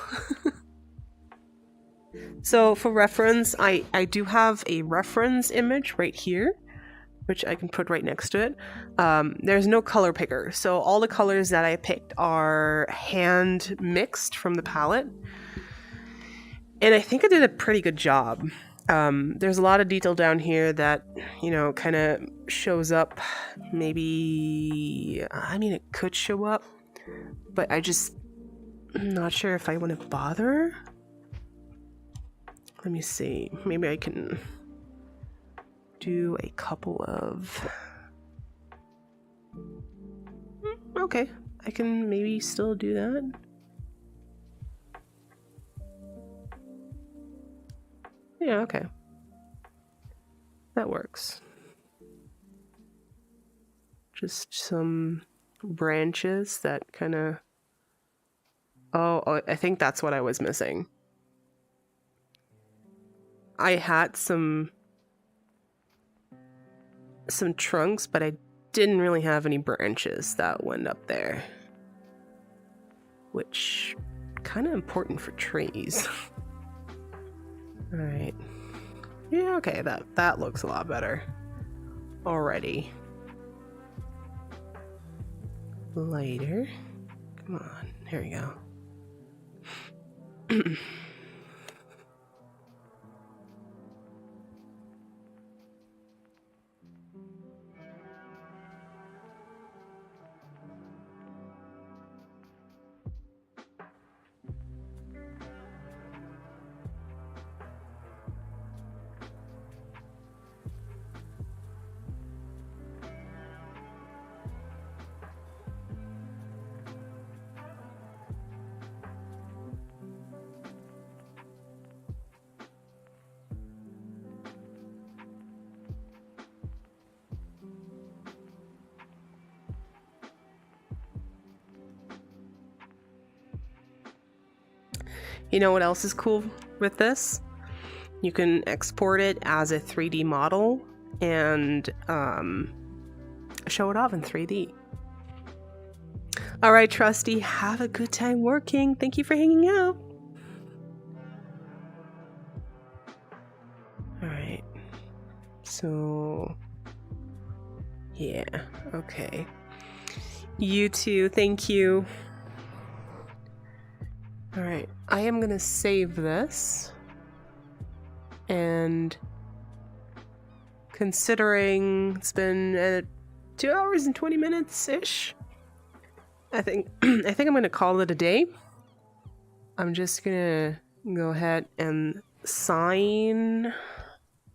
S1: So for reference, I do have a reference image right here, which I can put right next to it. There's no color picker, so all the colors that I picked are hand mixed from the palette. And I think I did a pretty good job. There's a lot of detail down here that, you know, kind of shows up. Maybe, I mean, it could show up, but I'm not sure if I want to bother. Let me see. Maybe I can do a couple of... Okay, I can maybe still do that. Yeah, okay. That works. Just some branches that kind of... Oh, I think that's what I was missing. I had some trunks, but I didn't really have any branches that went up there, which kind of important for trees. All right. Yeah, okay, that looks a lot better. already. Lighter. Come on. Here we go. You know what else is cool with this? You can export it as a 3D model and show it off in 3D. All right, Trusty, have a good time working. Thank you for hanging out. All right. So, yeah, okay. You too, thank you. All right, I am gonna save this. And considering it's been 2 hours and 20 minutes-ish, I think I'm gonna call it a day. I'm just gonna go ahead and sign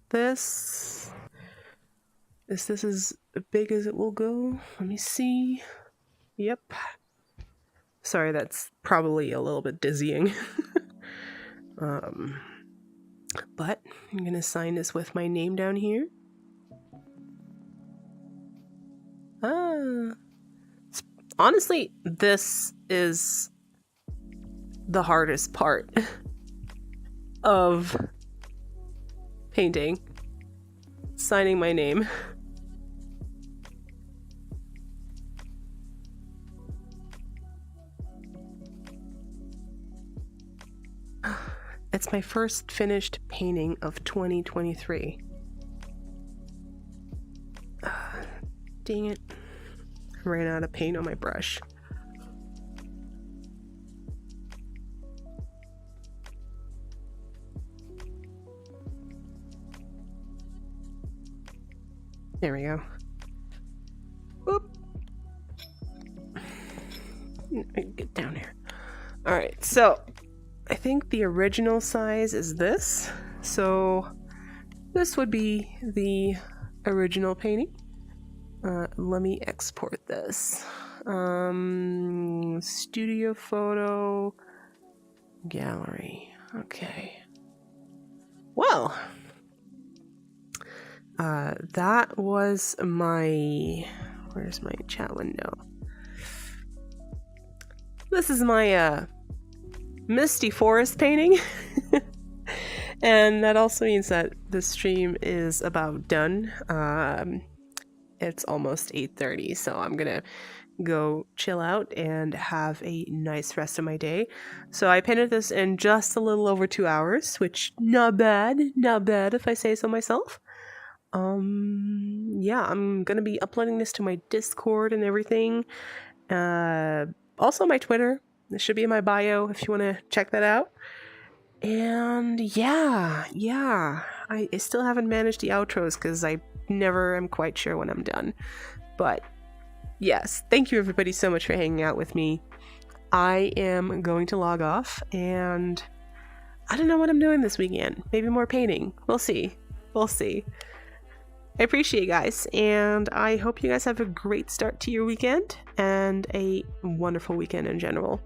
S1: this. This is as big as it will go. Let me see. Yep. Sorry, that's probably a little bit dizzying. But I'm gonna sign this with my name down here. Honestly, this is the hardest part of painting. Signing my name. It's my first finished painting of 2023. Dang it. I ran out of paint on my brush. There we go. Whoop. Get down here. Alright, so I think the original size is this. So this would be the original painting. Let me export this. Studio photo gallery. Okay. Well, that was my... Where's my chat window? This is my Misty Forest painting. And that also means that the stream is about done. It's almost 8:30, so I'm gonna go chill out and have a nice rest of my day. So I painted this in just a little over 2 hours, which not bad if I say so myself. Yeah, I'm gonna be uploading this to my Discord and everything. Also my Twitter. This should be in my bio if you want to check that out. And yeah, I still haven't managed the outros because I never am quite sure when I'm done. But yes, thank you everybody so much for hanging out with me. I am going to log off and I don't know what I'm doing this weekend. Maybe more painting. We'll see. I appreciate you guys, and I hope you guys have a great start to your weekend and a wonderful weekend in general.